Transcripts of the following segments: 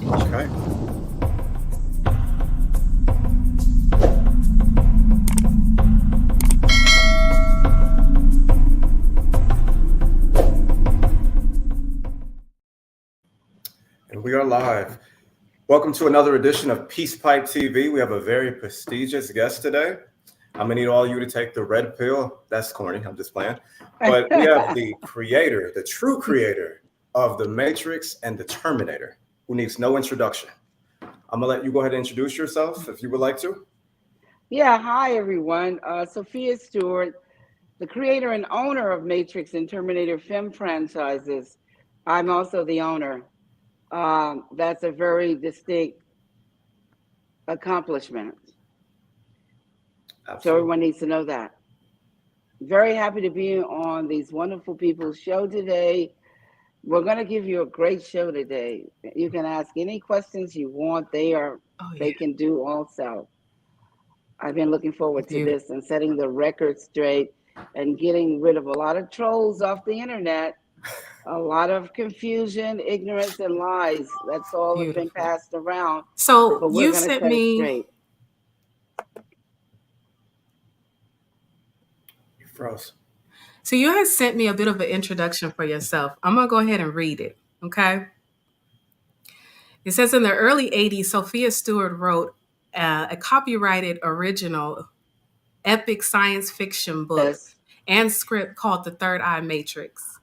Okay. And we are live. Welcome to another edition of Peace Pipe TV. We have a very prestigious guest today. I'm gonna need all of you to take the red pill. That's corny, I'm just playing. But we have the creator, the true creator of the Matrix and the Terminator, who needs no introduction. I'm gonna let you go ahead and introduce yourself if you would like to. Yeah, hi everyone. Sophia Stewart, the creator and owner of Matrix and Terminator film franchises. I'm also the owner. That's a very distinct accomplishment. Absolutely. So everyone needs to know that. Very happy to be on these wonderful people's show today. We're going to give you a great show today. You can ask any questions you want. They can do also. I've been looking forward to this and setting the record straight and getting rid of a lot of trolls off the internet, a lot of confusion, ignorance, and lies. That's all have been passed around. So but we're you going to sent set it me. straight. You froze. So you had sent me a bit of an introduction for yourself. I'm gonna go ahead and read it. Okay. It says in the early '80s, Sophia Stewart wrote a copyrighted original epic science fiction book and script called The Third Eye Matrix.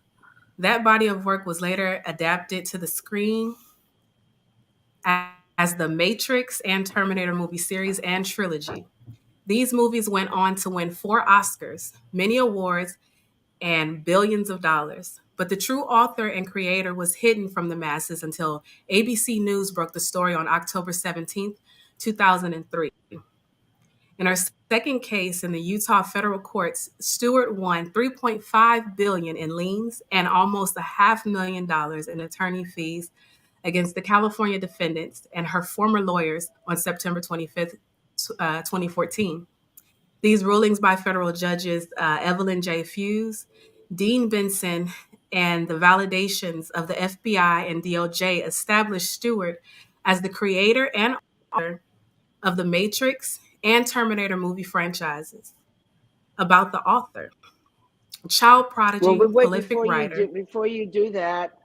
That body of work was later adapted to the screen as the Matrix and Terminator movie series and trilogy. These movies went on to win 4 Oscars, many awards, and billions of dollars. But the true author and creator was hidden from the masses until ABC News broke the story on October 17th, 2003. In her second case in the Utah federal courts, Stewart won $3.5 billion in liens and almost $500,000 in attorney fees against the California defendants and her former lawyers on September 25th, 2014. These rulings by federal judges Evelyn J. Fuse, Dean Benson, and the validations of the FBI and DOJ established Stewart as the creator and author of the Matrix and Terminator movie franchises. About the author, child prodigy, prolific writer. Before you do that,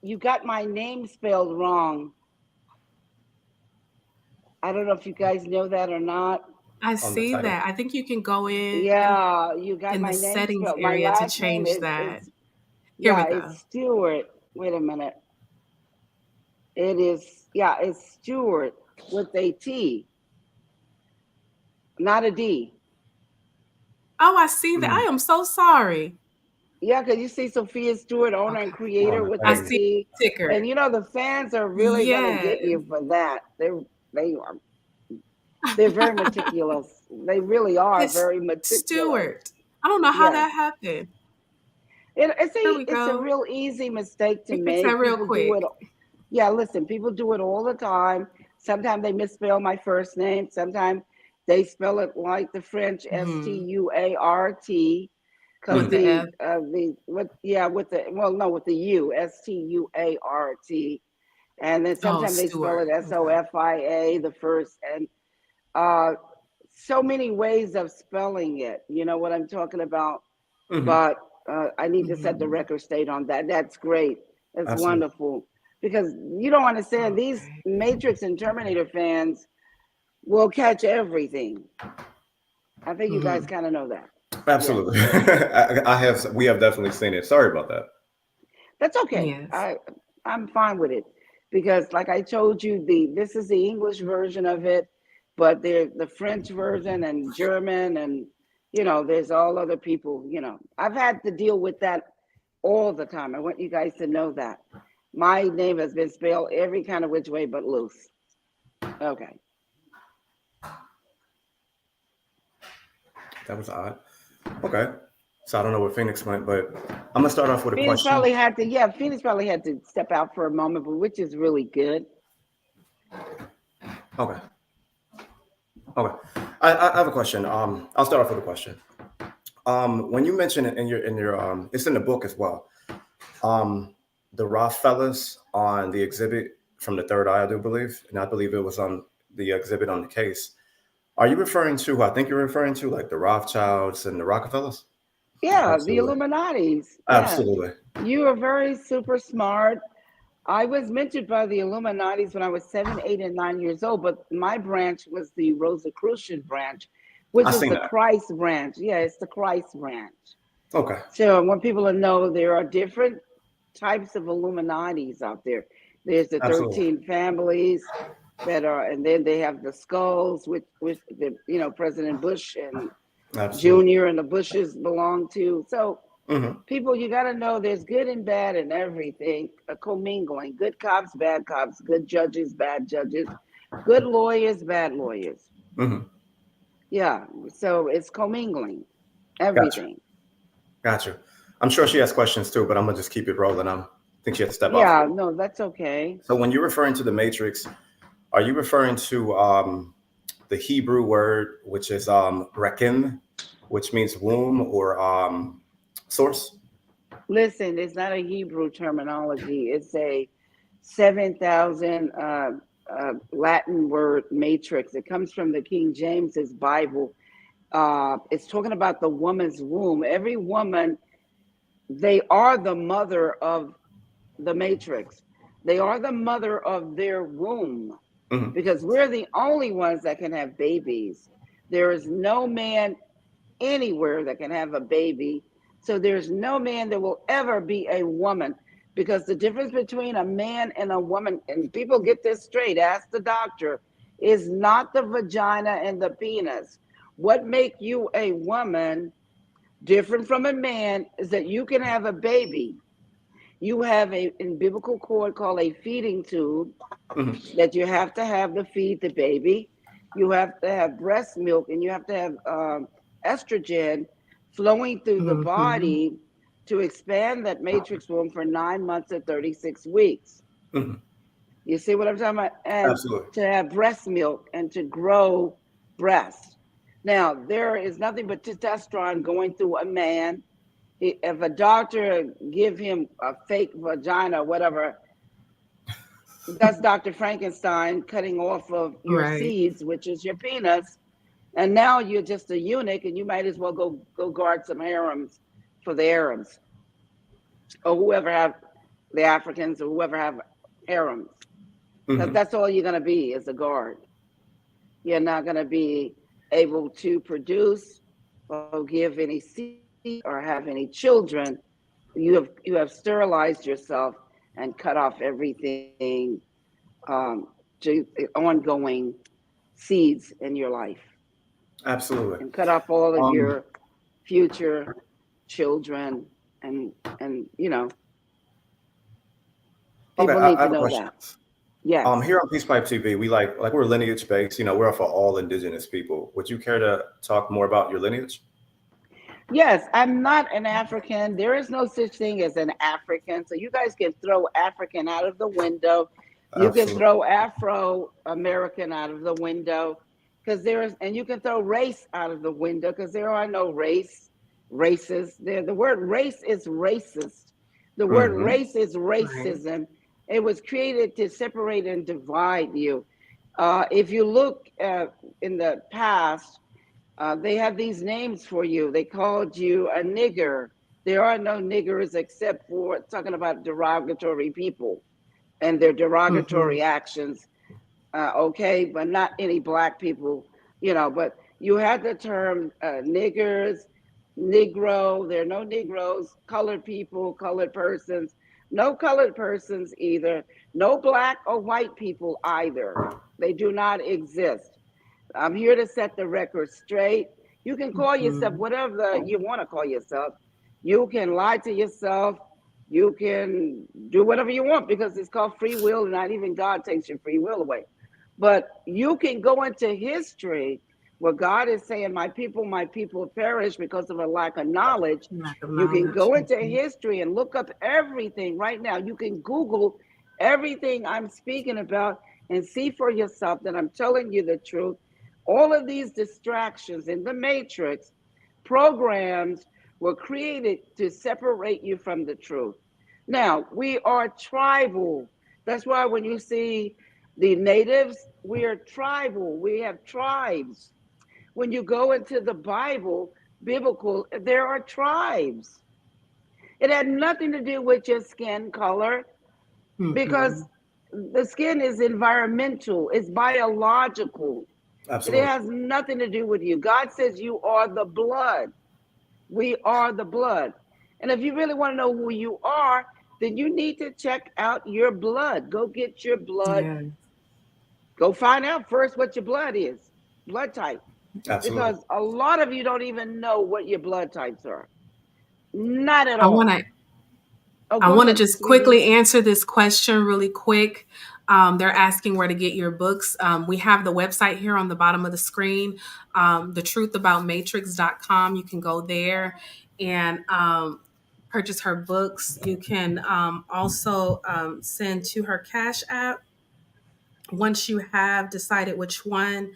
you got my name spelled wrong. I don't know if you guys know that or not. I see that. I think you can go in. Yeah, you got in my the name settings spelled. area My to last change name that. Here we go. It's Stewart. Wait a minute. It is, it's Stewart with a T, not a D. Oh, I see that. I am so sorry. Yeah, because you see Sophia Stewart, owner and creator with a T. Ticker. And you know the fans are really gonna get you for that. They're very meticulous. They really are very meticulous. Stewart. I don't know how that happened. It's a real easy mistake to make. That real quick. Listen, people do it all the time. Sometimes they misspell my first name. Sometimes they spell it like the French Stuart. With the U, Stuart. And then sometimes they spell it Sofia, the first, and so many ways of spelling it. You know what I'm talking about? But I need to set the record straight on that. That's great. That's wonderful. Because you don't understand, these Matrix and Terminator fans will catch everything. I think you guys kind of know that. Absolutely. We have definitely seen it. Sorry about that. That's okay. Yes. I'm fine with it. Because like I told you, this is the English version of it, but there's the French version and German, and there's all other people. I've had to deal with that all the time. I want you guys to know that my name has been spelled every kind of which way but loose. Okay. That was odd. Okay. So I don't know where Phoenix went, but I'm gonna start off with a question. Phoenix probably had to step out for a moment, but which is really good. Okay. I have a question. I'll start off with a question. When you mention it in your it's in the book as well. The Roth fellas on the exhibit from the third eye, I do believe, and I believe it was on the exhibit on the case. Are you referring to? I think you're referring to like the Rothschilds and the Rockefellers. Yeah, the Absolutely. Illuminatis. Yeah. Absolutely. You are very super smart. I was mentored by the Illuminatis when I was 7, 8, and 9 years old, but my branch was the Rosicrucian branch, which I is seen the that. Christ branch. Yeah, it's the Christ branch. Okay. So I want people to know there are different types of Illuminatis out there. There's the Absolutely. 13 families that are, and then they have the skulls, which the President Bush and Absolutely. Junior and the Bushes belong to. So Hmm. people, you got to know there's good and bad in everything, a commingling, good cops, bad cops, good judges, bad judges, good lawyers, bad lawyers. Hmm. Yeah, so it's commingling, Gotcha. everything. Gotcha. I'm sure she has questions too, but I'm gonna just keep it rolling. I think she had to step off. Yeah, no, that's okay. So when you're referring to the Matrix, are you referring to the Hebrew word, which is rekin, which means womb or source? Listen, it's not a Hebrew terminology. It's a 7,000 Latin word matrix. It comes from the King James's Bible. It's talking about the woman's womb. Every woman, they are the mother of the matrix. They are the mother of their womb, Hmm. because we're the only ones that can have babies. There is no man anywhere that can have a baby. So there's no man that will ever be a woman, because the difference between a man and a woman, and people get this straight, ask the doctor, is not the vagina and the penis. What make you a woman different from a man is that you can have a baby. You have a in biblical cord called a feeding tube Hmm. that you have to have to feed the baby. You have to have breast milk, and you have to have estrogen flowing through the Mm-hmm. body to expand that matrix womb for 9 months or 36 weeks. Hmm. You see what I'm talking about? And Absolutely. to have breast milk and to grow breast. Now, there is nothing but testosterone going through a man. If a doctor give him a fake vagina or whatever, that's Dr. Frankenstein cutting off of your Right. seeds, which is your penis. And now you're just a eunuch, and you might as well go guard some harems for the Arabs, or whoever have the Africans, or whoever have harems. Because Hmm. that's all you're going to be, is a guard. You're not going to be able to produce or give any seed or have any children. You have sterilized yourself and cut off everything to ongoing seeds in your life, Absolutely. and cut off all of Um, your future children, and okay, people I need to have a know question. that. Yes. Here on Peace Pipe TV, we like we're lineage based. We're for all indigenous people. Would you care to talk more about your lineage? Yes, I'm not an African. There is no such thing as an African. So you guys can throw African out of the window. You can Absolutely. throw Afro American out of the window, because and you can throw race out of the window, because there are no races. The word race is racist. The word Hmm. race is Right. racism. It was created to separate and divide you. If you look in the past, they had these names for you. They called you a nigger. There are no niggers except for talking about derogatory people and their Mm-hmm. derogatory actions. Okay, but not any black people, But you had the term niggers, Negro. There are no Negroes, colored people, colored persons, no colored persons either, no black or white people either. They do not exist. I'm here to set the record straight. You can call yourself Mm-hmm. whatever you want to call yourself. You can lie to yourself. You can do whatever you want, because it's called free will, and not even God takes your free will away. But you can go into history where God is saying, my people perish because of a lack of knowledge. Lack of You can knowledge. go into Mm-hmm. history and look up everything right now. You can Google everything I'm speaking about and see for yourself that I'm telling you the truth. All of these distractions in the matrix programs were created to separate you from the truth. Now, we are tribal. That's why when you see the natives, we are tribal. We have tribes. When you go into the Bible, biblical, there are tribes. It had nothing to do with your skin color because the skin is environmental, it's biological. Absolutely. It has nothing to do with you. God says you are the blood. We are the blood. And if you really want to know who you are, then you need to check out your blood. Go get your blood. Yeah. Go find out first what your blood is, blood type. Absolutely. Because a lot of you don't even know what your blood types are. Not at all. I want to just quickly answer this question really quick. They're asking where to get your books. We have the website here on the bottom of the screen, thetruthaboutmatrix.com. You can go there and purchase her books. You can also send to her Cash App once you have decided which one.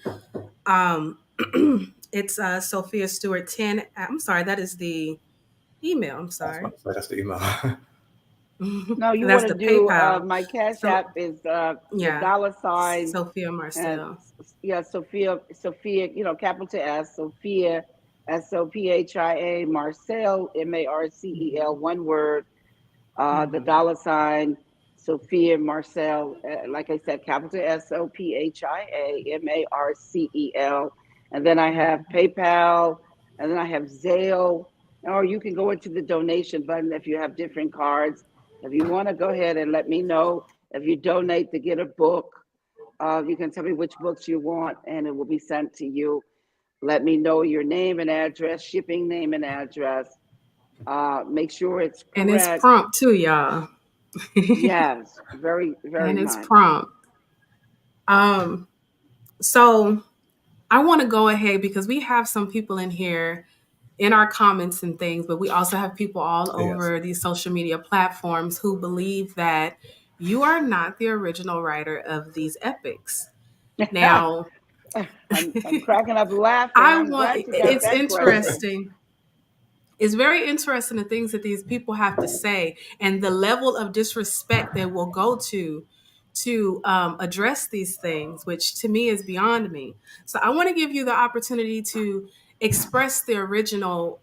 It's Sophia Stewart 10. I'm sorry, that is the email. I'm sorry. That's the email. No, you want to do my Cash App is the $ Sophia Marcel. Sophia, capital S, Sophia, Sophia, Marcel, Marcel, one word, the $ Sophia Marcel, like I said, capital Sophia Marcel, and then I have PayPal, and then I have Zelle, or you can go into the donation button if you have different cards. If you want to go ahead and let me know if you donate to get a book, you can tell me which books you want and it will be sent to you. Let me know your name and address, shipping name and address. Make sure it's correct. And it's prompt too, y'all. Yes, very, very and much. It's prompt. So I want to go ahead because we have some people in here in our comments and things, but we also have people all over these social media platforms who believe that you are not the original writer of these epics. Now, I'm cracking up laughing. It's interesting. It's very interesting the things that these people have to say and the level of disrespect they will go to address these things, which to me is beyond me. So I want to give you the opportunity to express the original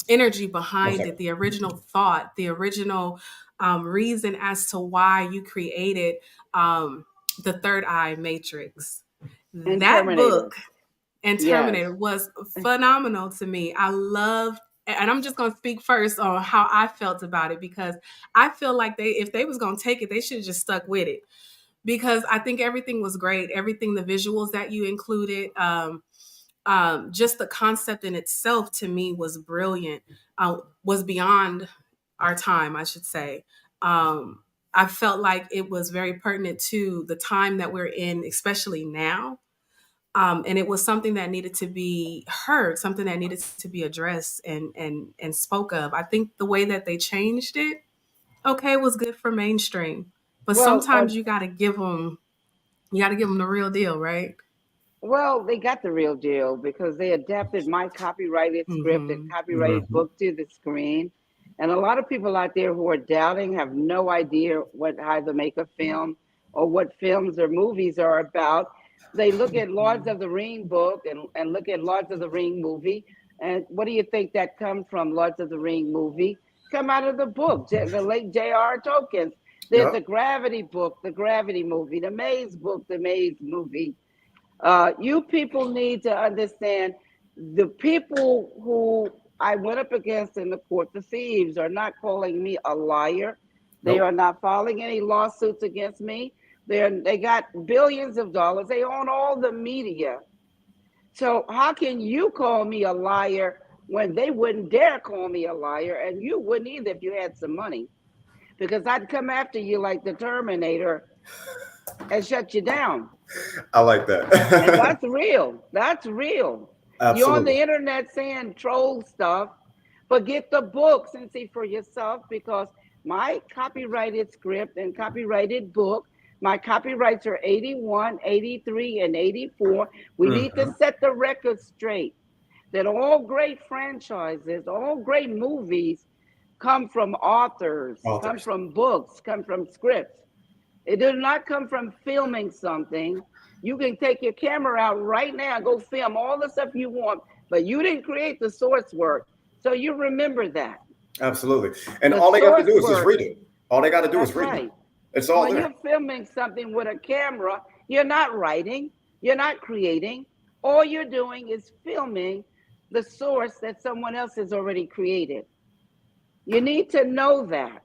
energy behind it, the original thought, the original reason as to why you created the Third Eye Matrix. And that Terminator. Book and Terminator was phenomenal to me. I loved, and I'm just going to speak first on how I felt about it, because I feel like if they was going to take it, they should have just stuck with it, because I think everything was great. Everything, the visuals that you included, just the concept in itself to me was brilliant, was beyond our time, I should say. I felt like it was very pertinent to the time that we're in, especially now. And it was something that needed to be heard, something that needed to be addressed and spoke of. I think the way that they changed it, was good for mainstream. But sometimes you got to give them the real deal, right? Well, they got the real deal because they adapted my copyrighted script and copyrighted book to the screen. And a lot of people out there who are doubting have no idea how to make a film or what films or movies are about. They look at Lords of the Ring book and look at Lords of the Ring movie. And what do you think that comes from, Lords of the Ring movie? Come out of the book, the late J.R. Tolkien. There's the Gravity book, the Gravity movie, the Maze book, the Maze movie. You people need to understand the people who I went up against in the court, the thieves, are not calling me a liar. They are not filing any lawsuits against me. They got billions of dollars. They own all the media. So how can you call me a liar when they wouldn't dare call me a liar, and you wouldn't either if you had some money? Because I'd come after you like the Terminator and shut you down. I like that. And that's real. That's real. Absolutely. You're on the internet saying troll stuff, but get the books and see for yourself, because my copyrighted script and copyrighted book, my copyrights are 81, 83, and 84. We need to set the record straight that all great franchises, all great movies come from authors, come from books, come from scripts. It did not come from filming something. You can take your camera out right now and go film all the stuff you want, but you didn't create the source work. So you remember that. Absolutely. And all they got to do is just read it. All they got to do is read it. It's all when there. You're filming something with a camera, you're not writing, you're not creating. All you're doing is filming the source that someone else has already created. You need to know that.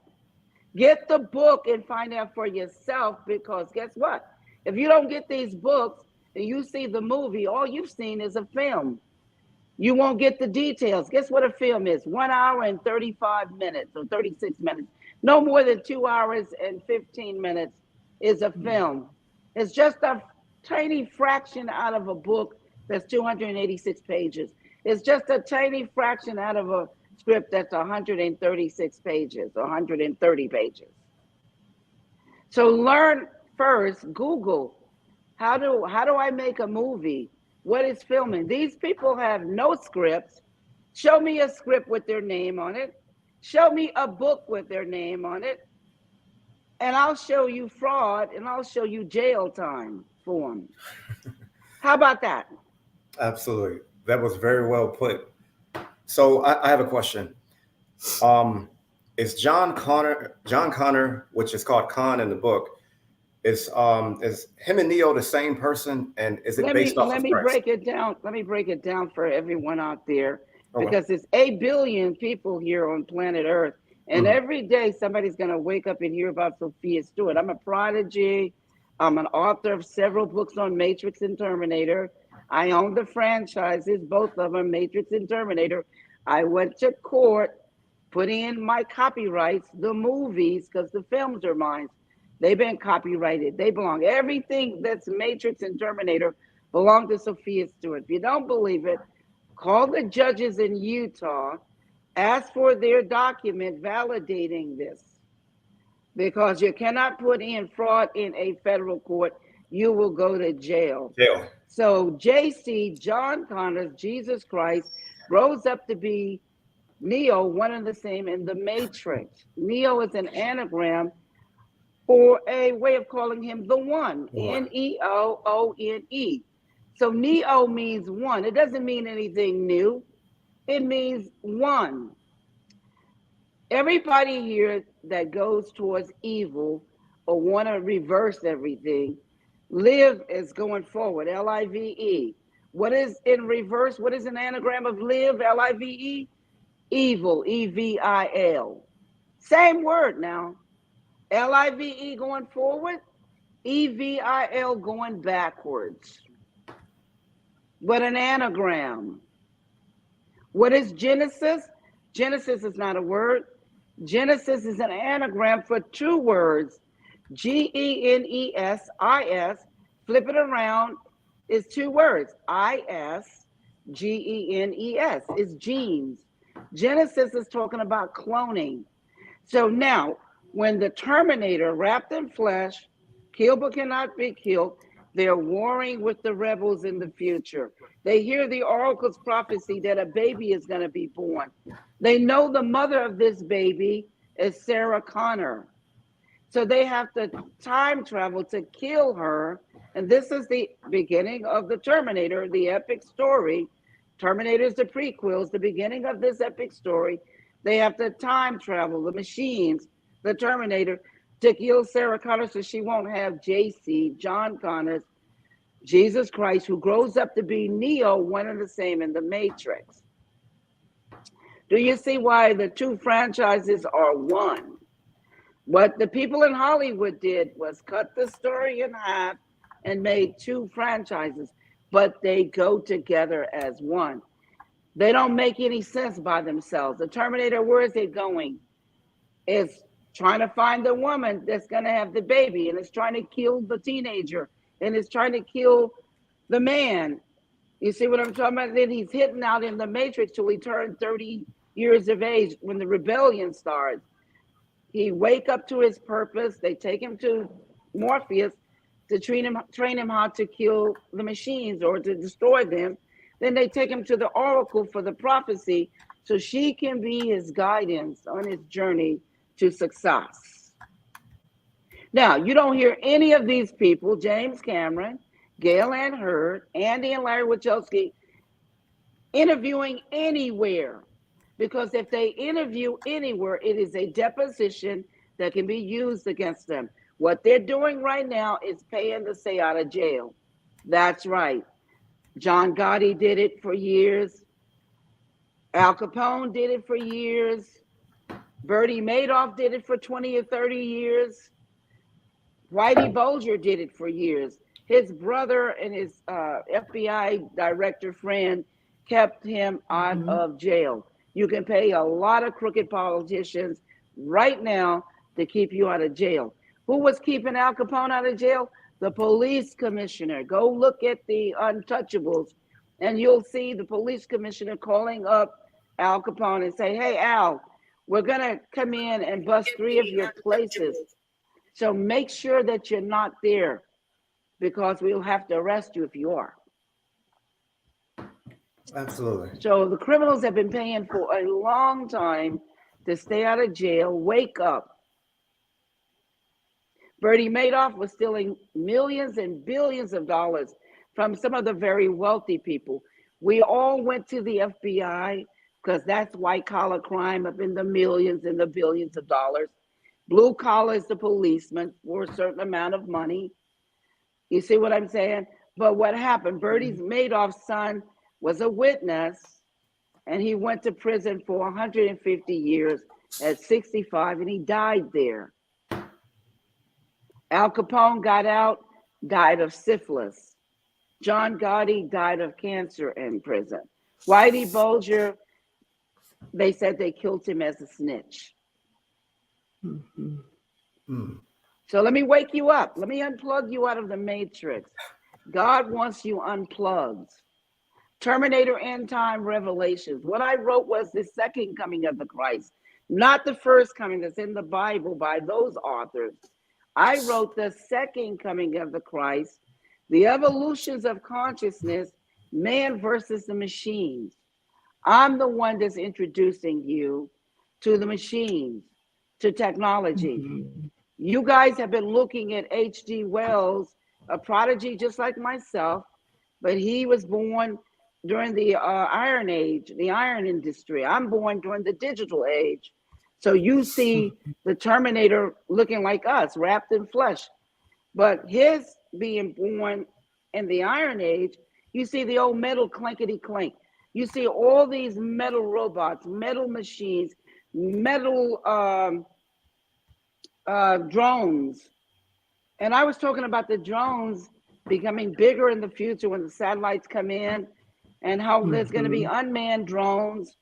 Get the book and find out for yourself, because guess what? If you don't get these books and you see the movie, all you've seen is a film. You won't get the details. Guess what a film is? 1 hour and 35 minutes or 36 minutes. No more than 2 hours and 15 minutes is a film. It's just a tiny fraction out of a book that's 286 pages. It's just a tiny fraction out of a script that's 136 pages or 130 pages. So learn first, Google, how do I make a movie? What is filming? These people have no scripts. Show me a script with their name on it. Show me a book with their name on it. And I'll show you fraud, and I'll show you jail time for them. How about that? Absolutely. That was very well put. So I have a question. Is John Connor, which is called Khan in the book, is him and Neo the same person, and is it based off of Christ? Let me break it down for everyone out there, because there's 8 billion people here on planet Earth, and every day somebody's going to wake up and hear about Sophia Stewart. I'm a prodigy. I'm an author of several books on Matrix and Terminator. I own the franchises, both of them, Matrix and Terminator. I went to court, put in my copyrights, the movies, because the films are mine. They've been copyrighted. They belong. Everything that's Matrix and Terminator belong to Sophia Stewart. If you don't believe it, call the judges in Utah, ask for their document validating this, because you cannot put in fraud in a federal court. You will go to jail. So JC, John Connor, Jesus Christ, grows up to be Neo, one and the same in the Matrix. Neo is an anagram for a way of calling him the One, Neoone. So Neo means one. It doesn't mean anything new. It means one. Everybody here that goes towards evil or want to reverse everything, live is going forward, L-I-V-E. What is in reverse? What is an anagram of live, L-I-V-E? Evil, E-V-I-L. Same word now. L-I-V-E going forward, E-V-I-L going backwards. What an anagram. What is Genesis? Genesis is not a word. Genesis is an anagram for 2 words. G-E-N-E-S-I-S. Flip it around, is 2 words. I-S, G-E-N-E-S. It's genes. Genesis is talking about cloning. So now, when the Terminator, wrapped in flesh, killed but cannot be killed, they're warring with the rebels in the future. They hear the oracle's prophecy that a baby is going to be born. They know the mother of this baby is Sarah Connor. So they have to time travel to kill her. And this is the beginning of the Terminator, the epic story. Terminator's the prequels, the beginning of this epic story. They have to time travel, the machines, the Terminator, to kill Sarah Connor so she won't have JC, John Connor, Jesus Christ, who grows up to be Neo, one and the same in the Matrix. Do you see why the 2 franchises are one? What the people in Hollywood did was cut the story in half and made 2 franchises, but they go together as one. They don't make any sense by themselves. The Terminator, where is it going? It's trying to find the woman that's going to have the baby, and it's trying to kill the teenager, and it's trying to kill the man. You see what I'm talking about? Then he's hitting out in the Matrix till he turned 30 years of age when the rebellion starts. He wake up to his purpose. They take him to Morpheus to train him how to kill the machines or to destroy them. Then they take him to the oracle for the prophecy so she can be his guidance on his journey to success. Now, you don't hear any of these people, James Cameron, Gail Ann Hurd, Andy and Larry Wachowski, interviewing anywhere. Because if they interview anywhere, it is a deposition that can be used against them. What they're doing right now is paying to stay out of jail. That's right. John Gotti did it for years. Al Capone did it for years. Bertie Madoff did it for 20 or 30 years. Whitey Bulger did it for years. His brother and his FBI director friend kept him out of jail. You can pay a lot of crooked politicians right now to keep you out of jail. Who was keeping Al Capone out of jail? The police commissioner. Go look at the Untouchables, and you'll see the police commissioner calling up Al Capone and say, hey, Al, we're going to come in and bust 3 of your places. So make sure that you're not there, because we'll have to arrest you if you are. Absolutely. So the criminals have been paying for a long time to stay out of jail. Wake up. Bertie Madoff was stealing millions and billions of dollars from some of the very wealthy people. We all went to the FBI because that's white collar crime up in the millions and the billions of dollars. Blue collar is the policeman for a certain amount of money. You see what I'm saying? But what happened? Bertie Madoff's son was a witness, and he went to prison for 150 years at 65, and he died there. Al Capone got out, died of syphilis. John Gotti died of cancer in prison. Whitey Bulger, they said they killed him as a snitch. So let me wake you up. Let me unplug you out of the matrix. God wants you unplugged. Terminator End Time Revelations. What I wrote was the second coming of the Christ, not the first coming that's in the Bible by those authors. I wrote the second coming of the Christ, the evolutions of consciousness, man versus the machines. I'm the one that's introducing you to the machines, to technology. You guys have been looking at H.G. Wells, a prodigy just like myself, but he was born during the Iron Age, the iron industry. I'm born during the digital age. So you see the Terminator looking like us, wrapped in flesh. But his being born in the Iron Age, you see the old metal clinkety clink. You see all these metal robots, metal machines, metal drones. And I was talking about the drones becoming bigger in the future when the satellites come in, and how there's going to be unmanned drones.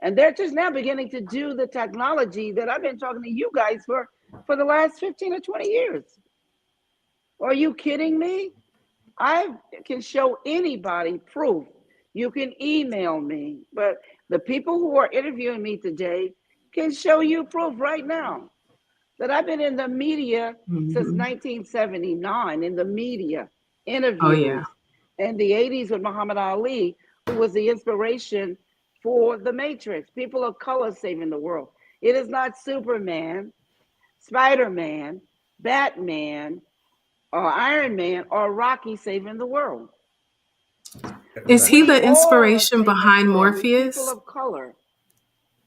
And they're just now beginning to do the technology that I've been talking to you guys for the last 15 or 20 years. Are you kidding me? I can show anybody proof. You can email me, but the people who are interviewing me today can show you proof right now that I've been in the media since 1979, in the media, interviews. In the 80s with Muhammad Ali, who was the inspiration for the Matrix. People of color saving the world. It is not Superman, Spider-Man, Batman, or Iron Man, or Rocky saving the world. Is he the inspiration behind Morpheus? People of color.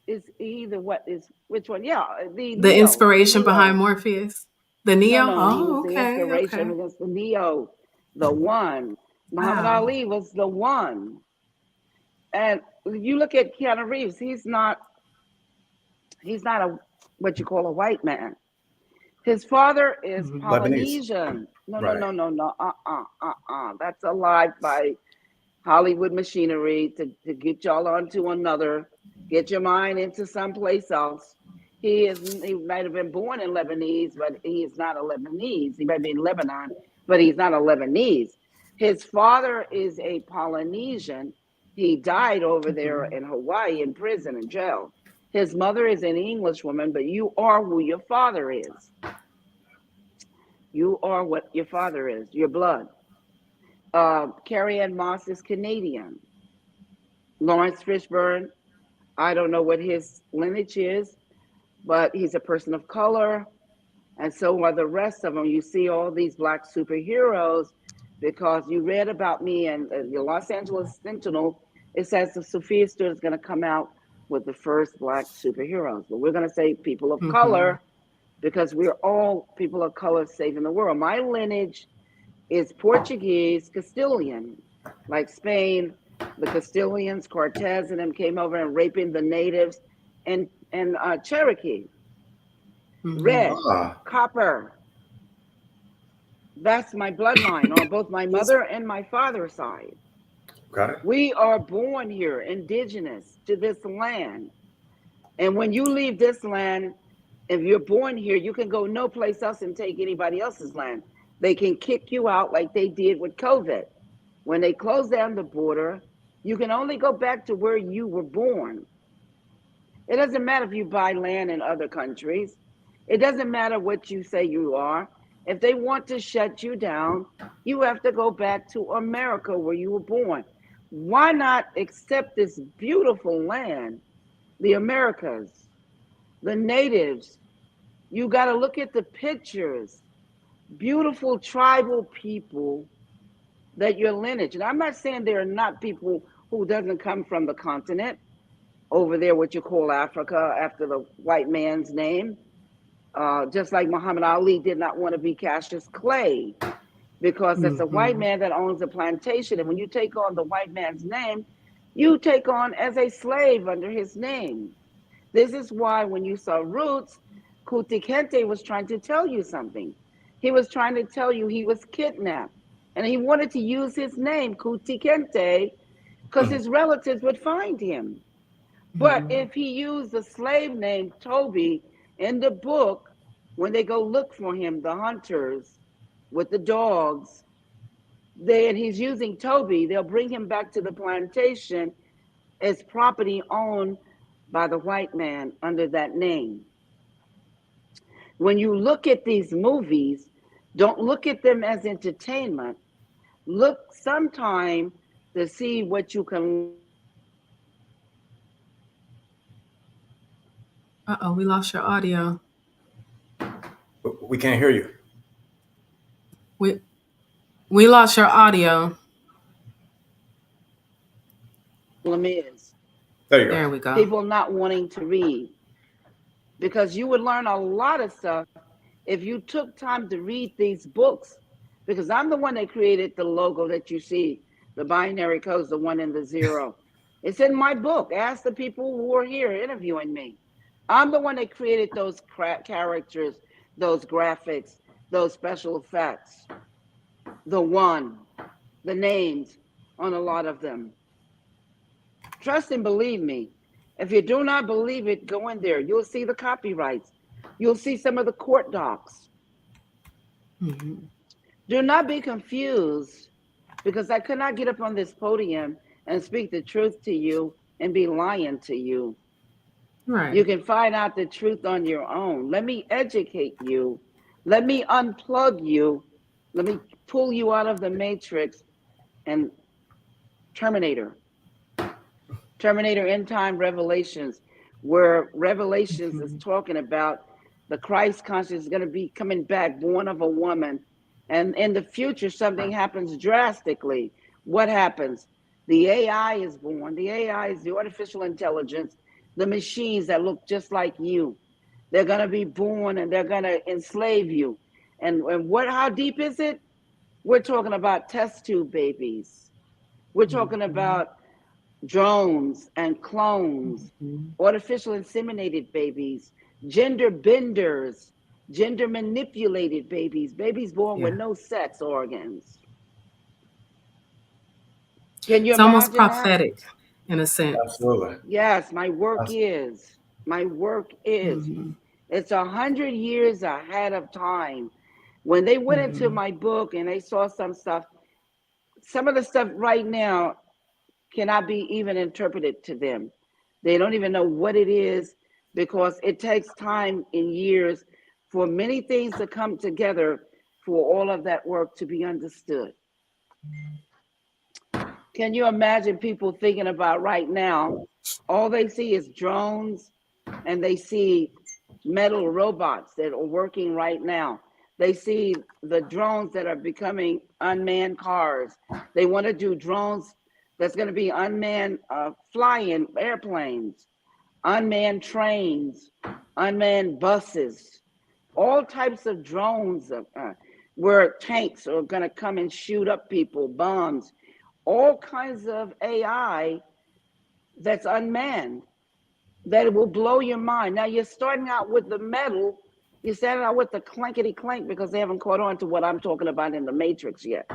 Is either what is which one? Yeah, the Neo, inspiration behind Morpheus. The Neo. No, he was the inspiration was the Neo, the one. Muhammad Ali was the one. And you look at Keanu Reeves, he's not a what you call a white man. His father is Polynesian. No. That's a lie by Hollywood machinery to get y'all onto another, get your mind into someplace else. He might have been born in Lebanese, but he is not a Lebanese. He might be in Lebanon, but he's not a Lebanese. His father is a Polynesian. He died over there in Hawaii in prison, in jail. His mother is an Englishwoman, but you are who your father is. You are what your father is, your blood. Carrie Ann Moss is Canadian. Lawrence Fishburne, I don't know what his lineage is, but he's a person of color. And so are the rest of them. You see all these Black superheroes because you read about me in the Los Angeles Sentinel. It says that Sophia Stewart is going to come out with the first Black superheroes. But we're going to say people of color because we're all people of color saving the world. My lineage is Portuguese, Castilian, like Spain. The Castilians, Cortez and them came over and raping the natives, and Cherokee. Red, copper. That's my bloodline on both my mother and my father's side. Okay. We are born here, indigenous to this land. And when you leave this land, if you're born here, you can go no place else and take anybody else's land. They can kick you out like they did with COVID. When they closed down the border, you can only go back to where you were born. It doesn't matter if you buy land in other countries. It doesn't matter what you say you are. If they want to shut you down, you have to go back to America where you were born. Why not accept this beautiful land, the Americas, the natives? You got to look at the pictures. Beautiful tribal people that your lineage. And I'm not saying there are not people who doesn't come from the continent over there, what you call Africa, after the white man's name. Just like Muhammad Ali did not want to be Cassius Clay, because it's a white man that owns a plantation. And when you take on the white man's name, you take on as a slave under his name. This is why when you saw Roots, Kuti Kente was trying to tell you something. He was trying to tell you he was kidnapped. And he wanted to use his name, Kuti Kente, because his relatives would find him. But if he used the slave name Toby in the book, when they go look for him, the hunters with the dogs, and he's using Toby, they'll bring him back to the plantation as property owned by the white man under that name. When you look at these movies, don't look at them as entertainment. Look sometime to see what you can. Uh-oh, we lost your audio. We can't hear you. We lost your audio. Is. There you go. There we go. People not wanting to read. Because you would learn a lot of stuff if you took time to read these books. Because I'm the one that created the logo that you see, the binary codes, the 1 and the 0. It's in my book. Ask the people who are here interviewing me. I'm the one that created those characters, those graphics, those special effects, the names on a lot of them. Trust and believe me. If you do not believe it, go in there. You'll see the copyrights. You'll see some of the court docs. Do not be confused, because I could not get up on this podium and speak the truth to you and be lying to you. Right. You can find out the truth on your own. Let me educate you. Let me unplug you. Let me pull you out of the matrix. And Terminator End Time Revelations, where Revelations is talking about the Christ consciousness is going to be coming back, born of a woman. And in the future, something happens drastically. What happens? The AI is born. The AI is the artificial intelligence, the machines that look just like you. They're going to be born and they're going to enslave you. And how deep is it? We're talking about test tube babies. We're talking about drones and clones, artificial inseminated babies, gender benders, gender manipulated babies, babies born with no sex organs. Can you it's imagine almost prophetic that? In a sense. Absolutely. Yes, my work is. It's 100 years ahead of time. When they went into my book and they saw some stuff, some of the stuff right now cannot be even interpreted to them. They don't even know what it is, because it takes time and years for many things to come together for all of that work to be understood. Can you imagine people thinking about right now, all they see is drones and they see metal robots that are working right now. They see the drones that are becoming unmanned cars. They want to do drones that's going to be unmanned flying airplanes, unmanned trains, unmanned buses, all types of drones where tanks are going to come and shoot up people, bombs, all kinds of AI that's unmanned that will blow your mind. Now you're starting out with the metal, you're starting out with the clankety clank because they haven't caught on to what I'm talking about in the Matrix yet.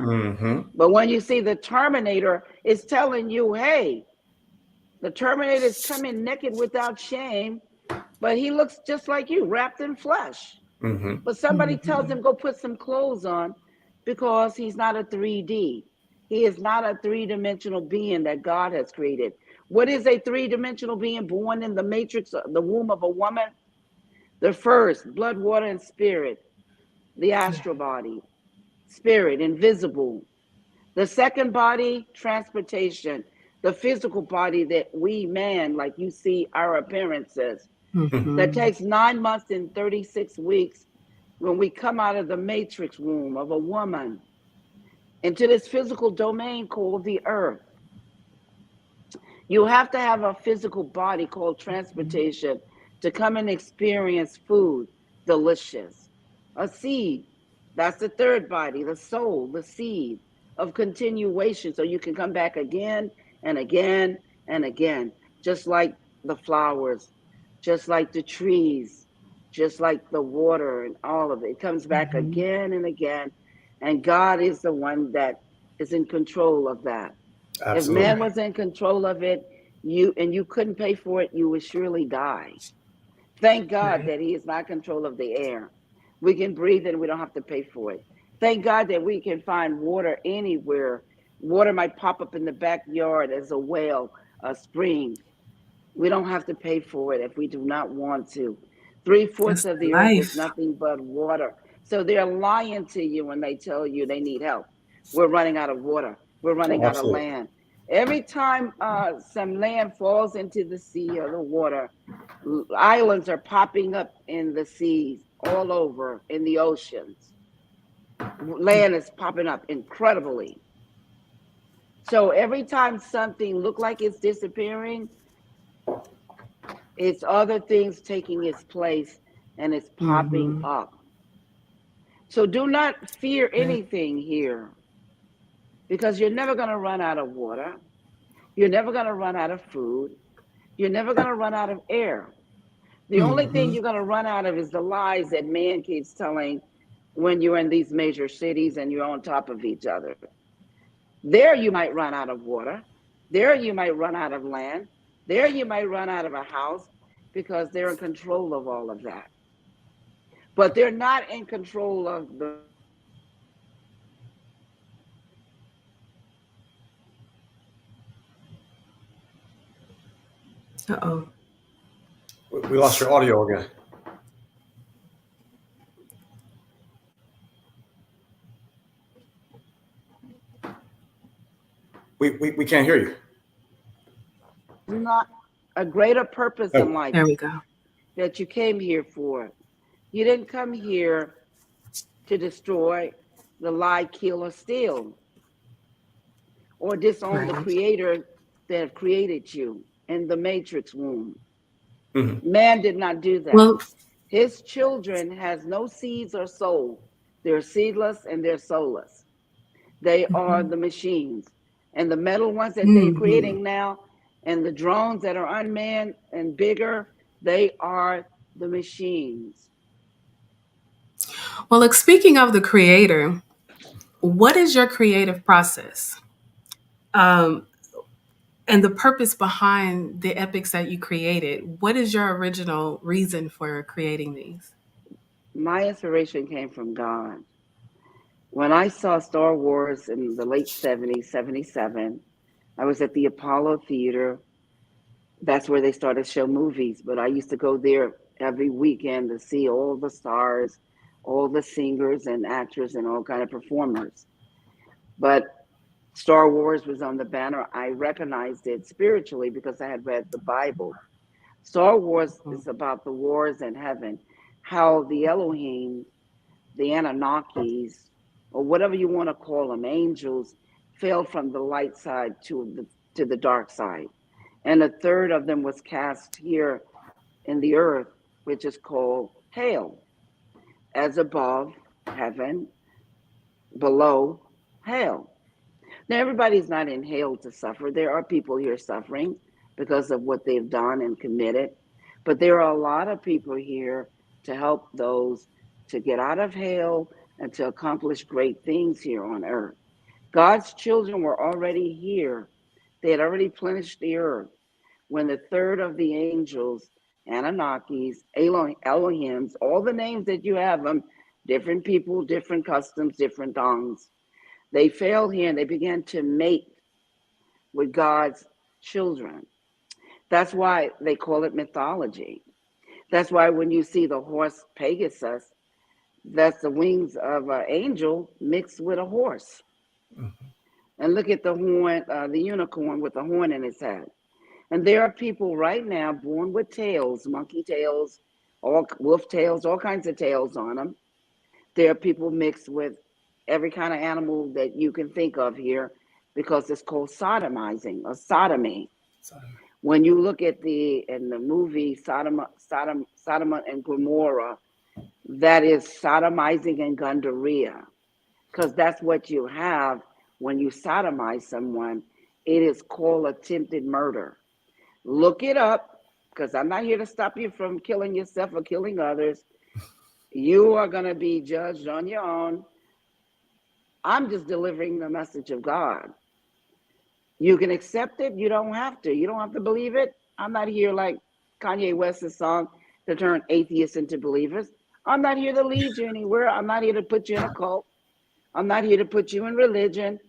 But when you see the Terminator, it's telling you, hey, the Terminator is coming naked without shame, but he looks just like you, wrapped in flesh. But somebody tells him, go put some clothes on because he's not a 3D. He is not a three-dimensional being that God has created. What is a three-dimensional being born in the matrix, the womb of a woman? The first, blood, water, and spirit. The astral body, spirit, invisible. The second body, transportation. The physical body that we, man, like you see our appearances. That takes 9 months and 36 weeks when we come out of the matrix womb of a woman into this physical domain called the earth. You have to have a physical body called transportation to come and experience food, delicious. A seed, that's the third body, the soul, the seed of continuation. So you can come back again and again and again, just like the flowers, just like the trees, just like the water and all of it. It comes back again and again. And God is the one that is in control of that. Absolutely. If man was in control of it, you couldn't pay for it, you would surely die. Thank God that he is not in control of the air. We can breathe and we don't have to pay for it. Thank God that we can find water anywhere. Water might pop up in the backyard as a well, a spring. We don't have to pay for it if we do not want to. 3/4 of the earth is nothing but water. So they're lying to you when they tell you they need help. We're running out of water. We're running out of land. Every time some land falls into the sea or the water, islands are popping up in the seas all over in the oceans. Land is popping up incredibly. So every time something looks like it's disappearing, it's other things taking its place and it's popping up. So do not fear anything here, because you're never going to run out of water. You're never going to run out of food. You're never going to run out of air. The only thing you're going to run out of is the lies that man keeps telling when you're in these major cities and you're on top of each other. There you might run out of water. There you might run out of land. There you might run out of a house because they're in control of all of that. But they're not in control of the Uh-oh. We lost your audio again. We can't hear you. Not a greater purpose in life. There we go. That you came here for. You didn't come here to destroy, the lie, kill, or steal, or disown the creator that created you in the matrix womb. Man did not do that. Well, his children has no seeds or soul. They're seedless and they're soulless. They are the machines. And the metal ones that they're creating now, and the drones that are unmanned and bigger, they are the machines. Well, like, speaking of the creator, what is your creative process? And the purpose behind the epics that you created? What is your original reason for creating these? My inspiration came from God. When I saw Star Wars in the late 70s, 77, I was at the Apollo Theater. That's where they started to show movies, but I used to go there every weekend to see all the stars, all the singers and actors and all kind of performers. But Star Wars was on the banner. I recognized it spiritually because I had read the Bible. Star Wars is about the wars in heaven, how the Elohim, the Anunnakis, or whatever you want to call them, angels, fell from the light side to the dark side. And a third of them was cast here in the earth, which is called hell. As above heaven, below hell. Now, everybody's not in hell to suffer. There are people here suffering because of what they've done and committed. But there are a lot of people here to help those to get out of hell and to accomplish great things here on earth. God's children were already here. They had already plenished the earth when the third of the angels, Anunnakis, Elohims, all the names that you have them, different people, different customs, different tongues, they failed here and they began to mate with God's children. That's why they call it mythology. That's why when you see the horse Pegasus, that's the wings of an angel mixed with a horse. Mm-hmm. And look at the horn, the unicorn with the horn in its head. And there are people right now born with tails, monkey tails, all wolf tails, all kinds of tails on them. There are people mixed with every kind of animal that you can think of here, because it's called sodomizing or sodomy. When you look at in the movie Sodom and Gomorrah, that is sodomizing and gundaria, because that's what you have when you sodomize someone. It is called attempted murder. Look it up, because I'm not here to stop you from killing yourself or killing others. You are going to be judged on your own. I'm just delivering the message of God. You can accept it. You don't have to. You don't have to believe it. I'm not here like Kanye West's song to turn atheists into believers. I'm not here to lead you anywhere. I'm not here to put you in a cult. I'm not here to put you in religion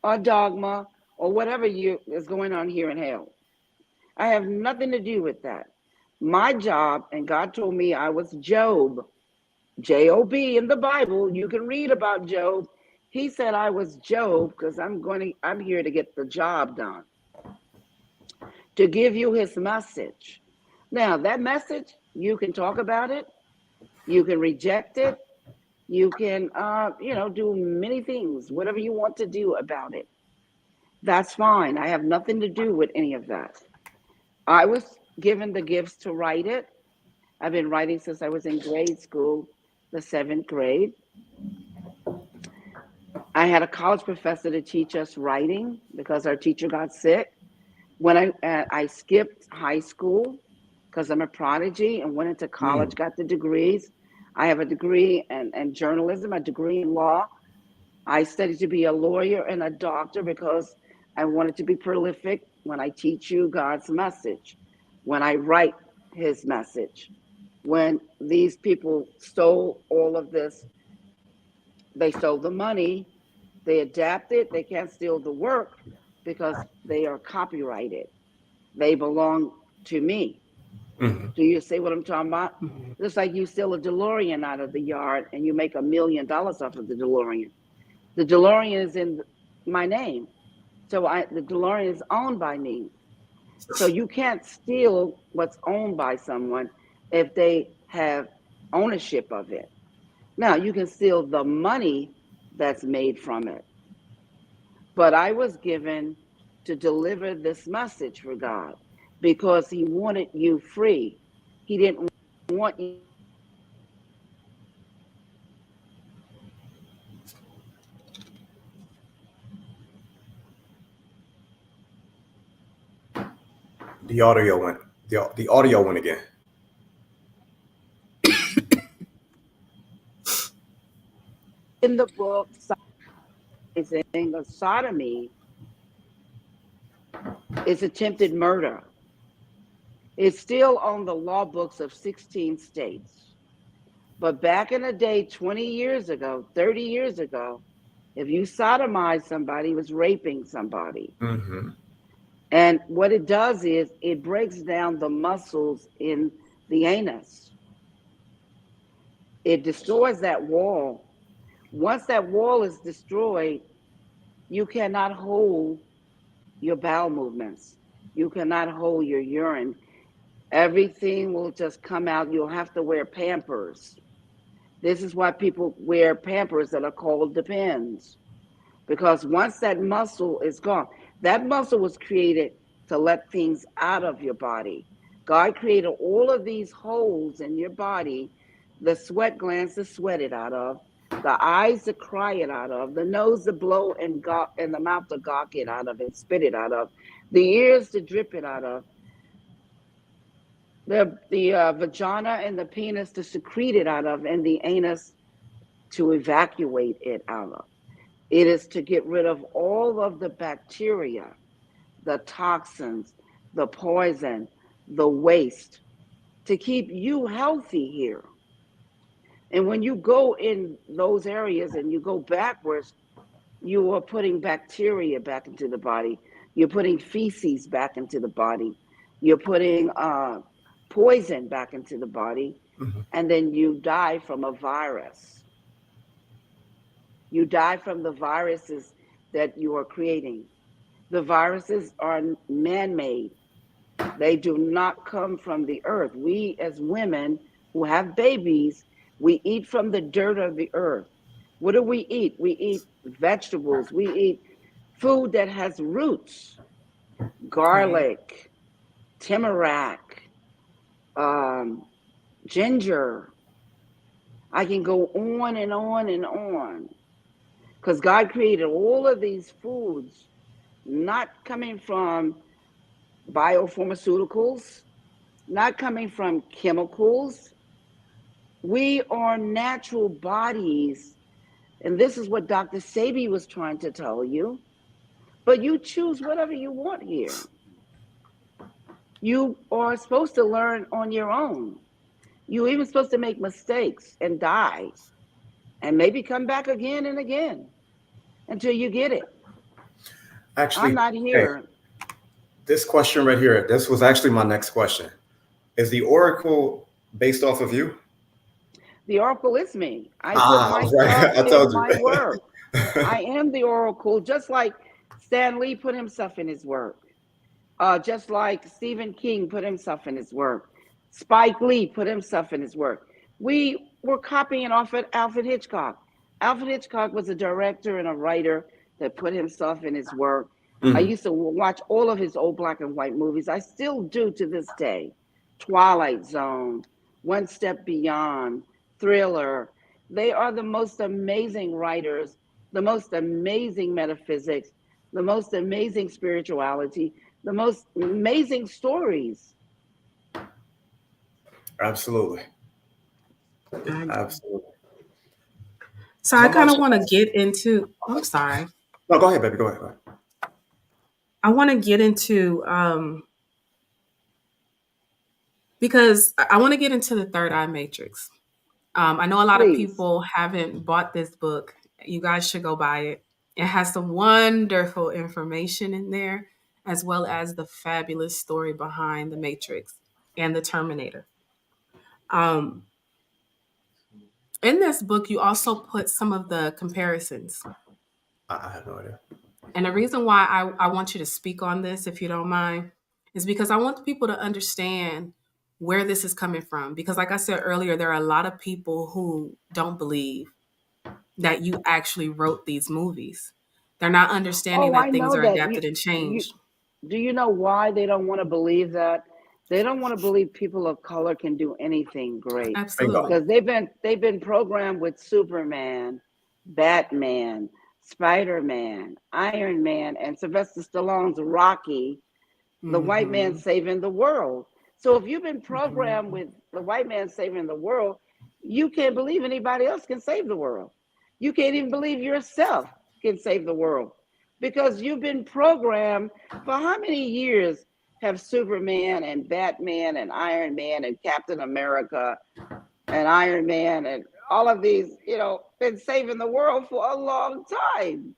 or dogma or whatever is going on here in hell. I have nothing to do with that. My job, and God told me I was Job, J-O-B in the Bible. You can read about Job. He said I was Job because I'm here to get the job done, to give you his message. Now, that message, you can talk about it, you can reject it, you can do many things, whatever you want to do about it. That's fine. I have nothing to do with any of that. I was given the gifts to write it. I've been writing since I was in grade school, the 7th grade. I had a college professor to teach us writing because our teacher got sick. When I skipped high school because I'm a prodigy and went into college, got the degrees. I have a degree in journalism, a degree in law. I studied to be a lawyer and a doctor because I wanted to be prolific when I teach you God's message, when I write his message. When these people stole all of this, they stole the money, they adapted, they can't steal the work because they are copyrighted. They belong to me. Mm-hmm. Do you see what I'm talking about? Mm-hmm. Just like you steal a DeLorean out of the yard and you make $1 million off of the DeLorean. The DeLorean is in my name. So the DeLorean is owned by me. So you can't steal what's owned by someone if they have ownership of it. Now, you can steal the money that's made from it. But I was given to deliver this message for God because he wanted you free. He didn't want you. The audio went. The audio went again. In the book, saying a sodomy is attempted murder. It's still on the law books of 16 states. But back in the day, 20 years ago, 30 years ago, if you sodomized somebody, it was raping somebody. Mm-hmm. And what it does is it breaks down the muscles in the anus. It destroys that wall. Once that wall is destroyed, you cannot hold your bowel movements. You cannot hold your urine. Everything will just come out. You'll have to wear Pampers. This is why people wear Pampers that are called Depends. Because once that muscle is gone, that muscle was created to let things out of your body. God created all of these holes in your body, the sweat glands to sweat it out of, the eyes to cry it out of, the nose to blow and the mouth to gawk it out of and spit it out of, the ears to drip it out of, the vagina and the penis to secrete it out of, and the anus to evacuate it out of. It is to get rid of all of the bacteria, the toxins, the poison, the waste, to keep you healthy here. And when you go in those areas and you go backwards, you are putting bacteria back into the body. You're putting feces back into the body. You're putting poison back into the body. Mm-hmm. And then you die from a virus. You die from the viruses that you are creating. The viruses are man-made. They do not come from the earth. We as women who have babies, we eat from the dirt of the earth. What do we eat? We eat vegetables. We eat food that has roots, garlic, turmeric, ginger. I can go on and on and on. Because God created all of these foods, not coming from biopharmaceuticals, not coming from chemicals. We are natural bodies. And this is what Dr. Sebi was trying to tell you. But you choose whatever you want here. You are supposed to learn on your own. You're even supposed to make mistakes and die. And maybe come back again and again until you get it. Actually, I'm not here. Hey, this question right here, this was actually my next question. Is the oracle based off of you? The oracle is me. I put myself in my work. I am the oracle, just like Stan Lee put himself in his work. Just like Stephen King put himself in his work. Spike Lee put himself in his work. We were copying off of Alfred Hitchcock. Alfred Hitchcock was a director and a writer that put himself in his work. Mm-hmm. I used to watch all of his old black and white movies. I still do to this day. Twilight Zone, One Step Beyond, Thriller. They are the most amazing writers, the most amazing metaphysics, the most amazing spirituality, the most amazing stories. Absolutely. Absolutely. So I kind of want to get into, I'm sorry. No, go ahead, baby. Go ahead. I want to get into, because I want to get into the third eye matrix. I know a lot of people haven't bought this book. You guys should go buy it. It has some wonderful information in there, as well as the fabulous story behind the Matrix and the Terminator. In this book, you also put some of the comparisons. I have no idea. And the reason why I want you to speak on this, if you don't mind, is because I want people to understand where this is coming from. Because like I said earlier, there are a lot of people who don't believe that you actually wrote these movies. They're not understanding that things are adapted and changed. Do you know why they don't want to believe that? They don't want to believe people of color can do anything great. Absolutely. Because they've been programmed with Superman, Batman, Spider-Man, Iron Man, and Sylvester Stallone's Rocky, the white man saving the world. So if you've been programmed with the white man saving the world, you can't believe anybody else can save the world. You can't even believe yourself can save the world because you've been programmed. For how many years have Superman and Batman and Iron Man and Captain America and Iron Man and all of these, been saving the world for a long time?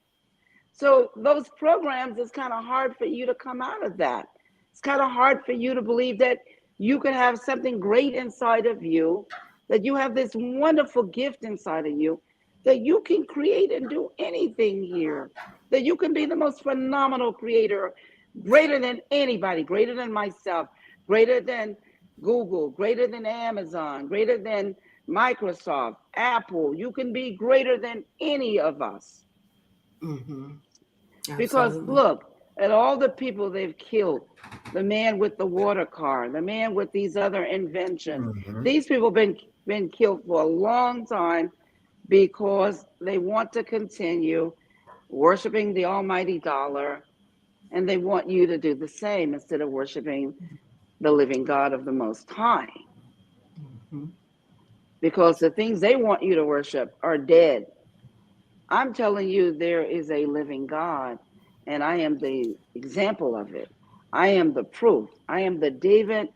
So those programs, it's kind of hard for you to come out of that. It's kind of hard for you to believe that you could have something great inside of you, that you have this wonderful gift inside of you, that you can create and do anything here, that you can be the most phenomenal creator, greater than anybody, greater than myself, greater than Google, greater than Amazon, greater than Microsoft, Apple. You can be greater than any of us. Mm-hmm. Because look at all the people they've killed. The man with the water car, the man with these other inventions. Mm-hmm. These people have been killed for a long time because they want to continue worshiping the almighty dollar, and they want you to do the same instead of worshiping the living God of the Most High. Mm-hmm. Because the things they want you to worship are dead. I'm telling you, there is a living God, and I am the example of it. I am the proof. I am the David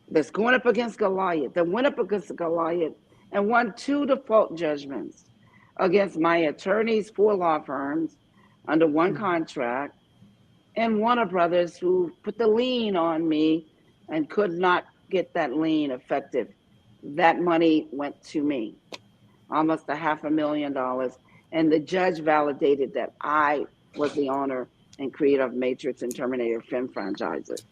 that's going up against Goliath, that went up against Goliath and won 2 default judgments against my attorneys, 4 law firms under 1 contract, and Warner Brothers, who put the lien on me and could not get that lien effective. That money went to me, almost $500,000, and the judge validated that I was the owner and creator of Matrix and Terminator film franchises.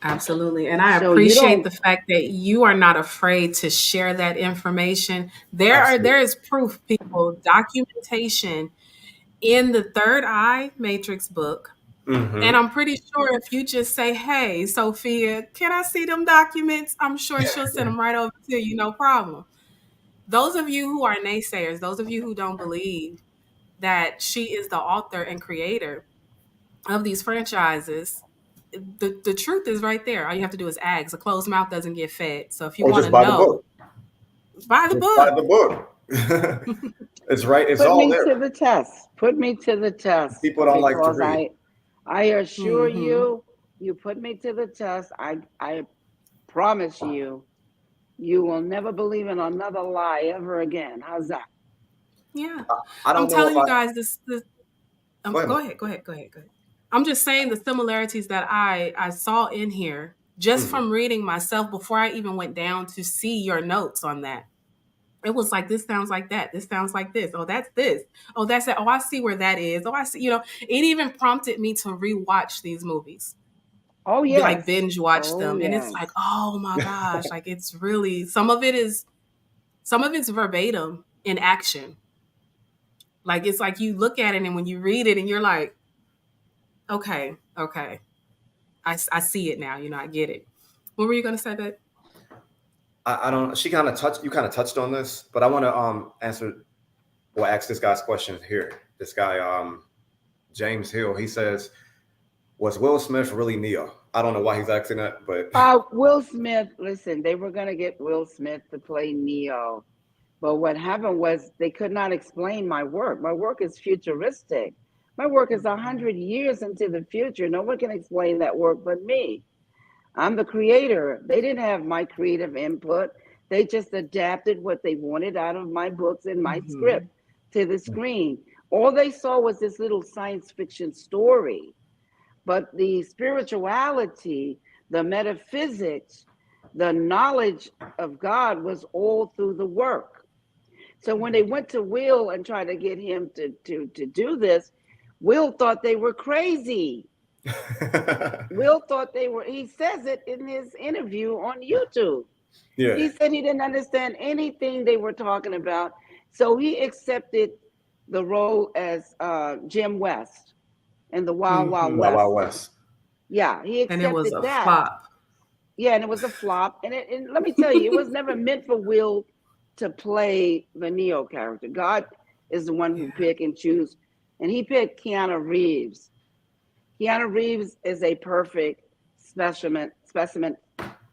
Absolutely. And I So appreciate the fact that you are not afraid to share that information. There is proof, people, documentation in the Third Eye Matrix book. Mm-hmm. And I'm pretty sure if you just say, hey, Sophia, can I see them documents? I'm sure she'll send them right over to you, no problem. Those of you who are naysayers, those of you who don't believe that she is the author and creator of these franchises, the truth is right there. All you have to do is ask. A closed mouth doesn't get fed. So if you want to know, buy the book. Buy the book. It's right. It's all there. Put me to the test. Put me to the test. People don't like to read. I assure you, you put me to the test. I promise you, you will never believe in another lie ever again. How's that? Yeah. I'm telling you guys this go ahead. I'm just saying the similarities that I saw in here just from reading myself before I even went down to see your notes on that. It was like, this sounds like that. This sounds like this. Oh, that's this. Oh, that's that. Oh, I see where that is. Oh, I see. It even prompted me to rewatch these movies. Oh, yeah. Like binge watch them. And it's like, oh my gosh. Like it's really, some of it's verbatim in action. Like, it's like you look at it and when you read it and you're like, okay. I see it now. I get it. What were you going to say, babe? I don't. You kind of touched on this, but I want to ask this guy's question here. This guy, James Hill. He says, "Was Will Smith really Neo?" I don't know why he's asking that, but Will Smith. Listen, they were going to get Will Smith to play Neo, but what happened was they could not explain my work. My work is futuristic. My work is 100 years into the future. No one can explain that work but me. I'm the creator. They didn't have my creative input. They just adapted what they wanted out of my books and my script to the screen. All they saw was this little science fiction story. But the spirituality, the metaphysics, the knowledge of God was all through the work. So when they went to Will and tried to get him to do this, Will thought they were crazy. Will thought he says it in his interview on YouTube. Yeah. He said he didn't understand anything they were talking about. So he accepted the role as Jim West in the Wild Wild West. Wild West. Yeah, he accepted that. And it was a flop. Yeah, and it was a flop. And let me tell you, it was never meant for Will to play the Neo character. God is the one who pick and choose. And he picked Keanu Reeves. Keanu Reeves is a perfect specimen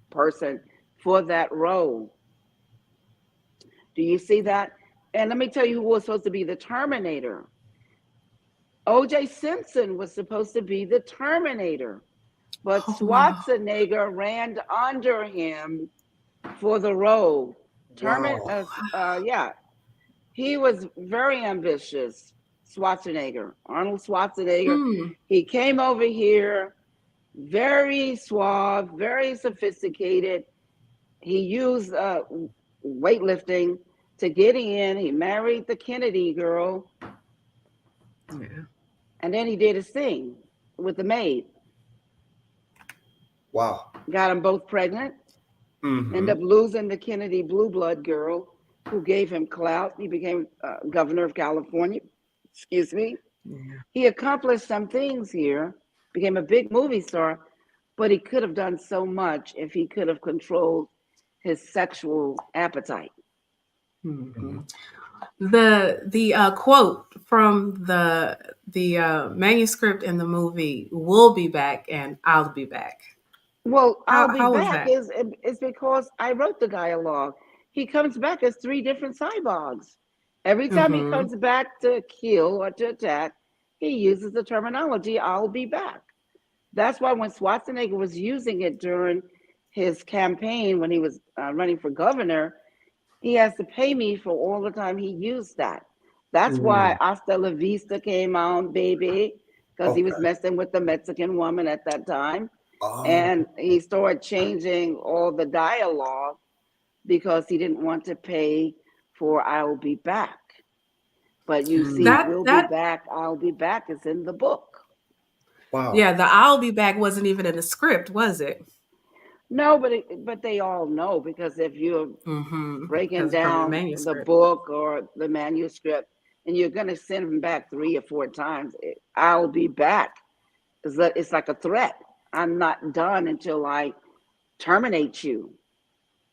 person for that role. Do you see that? And let me tell you who was supposed to be the Terminator. O.J. Simpson was supposed to be the Terminator, but Schwarzenegger ran under him for the role. He was very ambitious. Arnold Schwarzenegger. He came over here, very suave, very sophisticated. He used weightlifting to get in. He married the Kennedy girl. Yeah. And then he did his thing with the maid. Wow. Got them both pregnant. End up losing the Kennedy blue blood girl who gave him clout. He became governor of California. Excuse me. Yeah. He accomplished some things here, became a big movie star, but he could have done so much if he could have controlled his sexual appetite. The quote from the manuscript in the movie, "We'll be back" and "I'll be back." Well, I'll be how was back that? is because I wrote the dialogue. He comes back as three different cyborgs. Every time he comes back to kill or to attack, he uses the terminology, "I'll be back." That's why when Schwarzenegger was using it during his campaign, when he was running for governor, he has to pay me for all the time he used that. That's why Hasta la Vista came on, baby, because he was messing with the Mexican woman at that time. And he started changing all the dialogue because he didn't want to pay for "I'll be back." But you see, "We'll be back, I'll be back" is in the book. Wow. Yeah, the "I'll be back" wasn't even in the script, was it? No, but they all know, because if you're breaking down the book or the manuscript and you're going to send them back 3 or 4 times, "I'll be back" it's like a threat. I'm not done until I terminate you.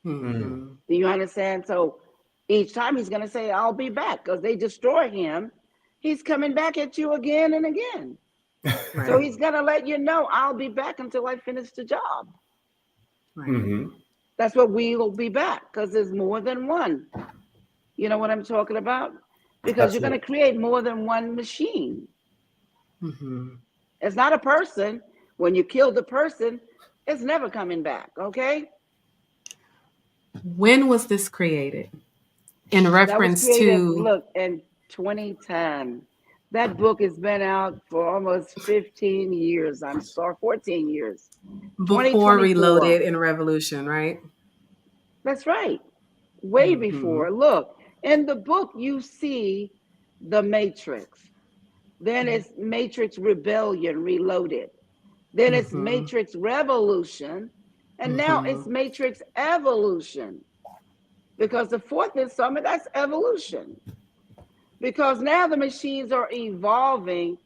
Do you understand? So each time he's going to say, "I'll be back," because they destroy him. He's coming back at you again and again. Right. So he's going to let you know, "I'll be back until I finish the job." Right. That's what "we'll be back," because there's more than one. You know what I'm talking about? Because you're going to create more than one machine. It's not a person. When you kill the person, it's never coming back, okay? When was this created? In reference to... Look, in 2010. That book has been out for almost 15 years. I'm sorry, 14 years. Before Reloaded and Revolution, right? That's right. Way before. Look, in the book, you see the Matrix. Then it's Matrix Rebellion Reloaded. Then it's Matrix Revolution. And now it's Matrix Evolution. Because the 4th installment, that's evolution. Because now the machines are evolving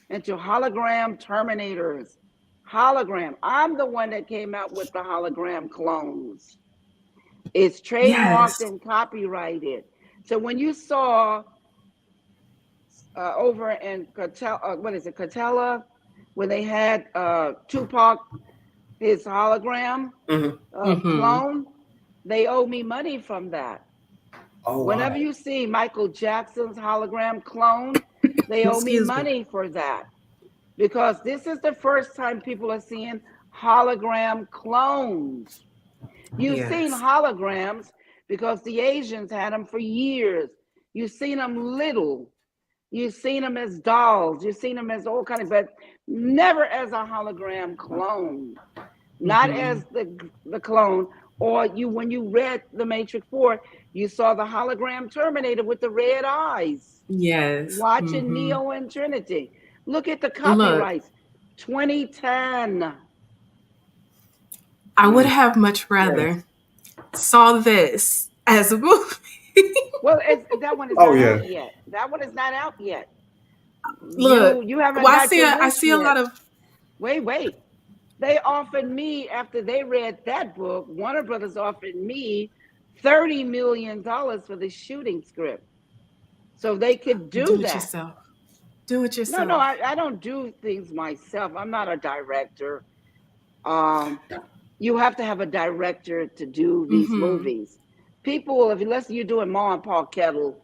into hologram Terminators. Hologram. I'm the one that came out with the hologram clones. It's trademarked and copyrighted. So when you saw over in Catella, when they had Tupac, his hologram clone, they owe me money from that. Whenever you see Michael Jackson's hologram clone, they owe me money for that. Because this is the first time people are seeing hologram clones. You've seen holograms because the Asians had them for years. You've seen them little. You've seen them as dolls. You've seen them as all kinds of, but never as a hologram clone. Not as the clone. Or when you read The Matrix 4, you saw the hologram Terminator with the red eyes. Yes. Watching Neo and Trinity. Look at the copyrights. 2010. I would have much rather saw this as a movie. Well, that one is not out yet. That one is not out yet. Look, you haven't. Well, I see a lot of. Wait. They offered me, after they read that book, Warner Brothers offered me $30 million for the shooting script, so they could do that. Yourself. Do it yourself. No, I don't do things myself. I'm not a director. You have to have a director to do these movies. People, unless you're doing Ma and Pa Kettle,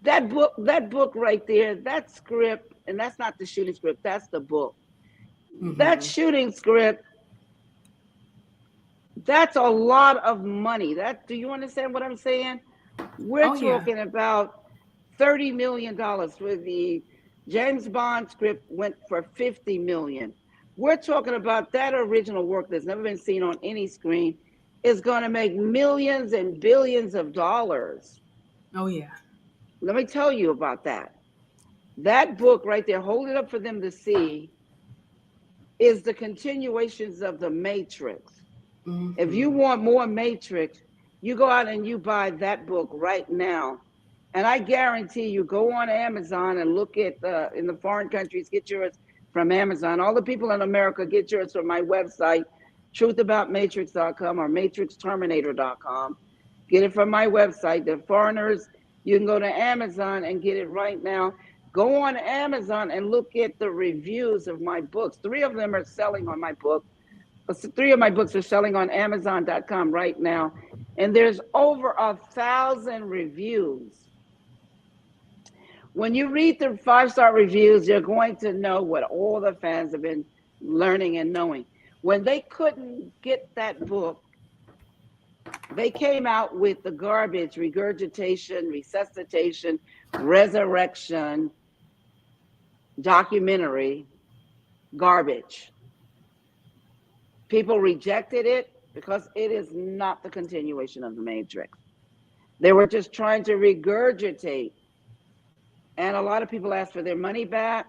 that book right there, that script, and that's not the shooting script, that's the book. That shooting script, that's a lot of money. Do you understand what I'm saying? We're talking about $30 million for the James Bond script, went for $50 million. We're talking about that original work that's never been seen on any screen is going to make millions and billions of dollars. Oh, yeah. Let me tell you about that. That book right there, hold it up for them to see. is the continuations of the Matrix. If you want more Matrix, you go out and you buy that book right now. And I guarantee you, go on Amazon and look at in the foreign countries, get yours from Amazon. All the people in America, get yours from my website, truthaboutmatrix.com or matrixterminator.com. Get it from my website. The foreigners, you can go to Amazon and get it right now. Go on Amazon and look at the reviews of my books. 3 of them are selling on my book. 3 of my books are selling on Amazon.com right now. And there's over 1,000 reviews. When you read the 5-star reviews, you're going to know what all the fans have been learning and knowing. When they couldn't get that book, they came out with the garbage, regurgitation, resuscitation, resurrection, documentary, garbage. People rejected it because it is not the continuation of the Matrix. They were just trying to regurgitate. And a lot of people asked for their money back,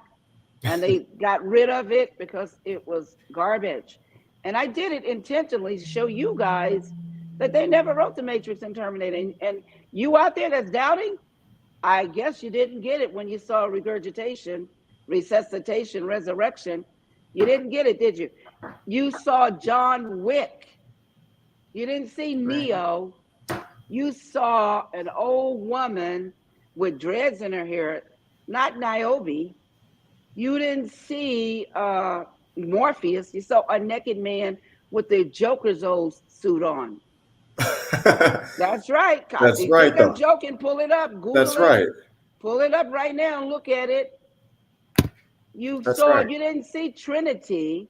and they got rid of it because it was garbage. And I did it intentionally to show you guys that they never wrote the Matrix and Terminator. And you out there that's doubting, I guess you didn't get it when you saw regurgitation, resuscitation, resurrection. You didn't get it, did you? You saw John Wick. You didn't see Neo. You saw an old woman with dreads in her hair, not Niobe. You didn't see Morpheus. You saw a naked man with the Joker's old suit on. That's right. That's you right. Think I'm joking? Pull it up. Google That's it. right. Pull it up right now and look at it. You didn't see Trinity.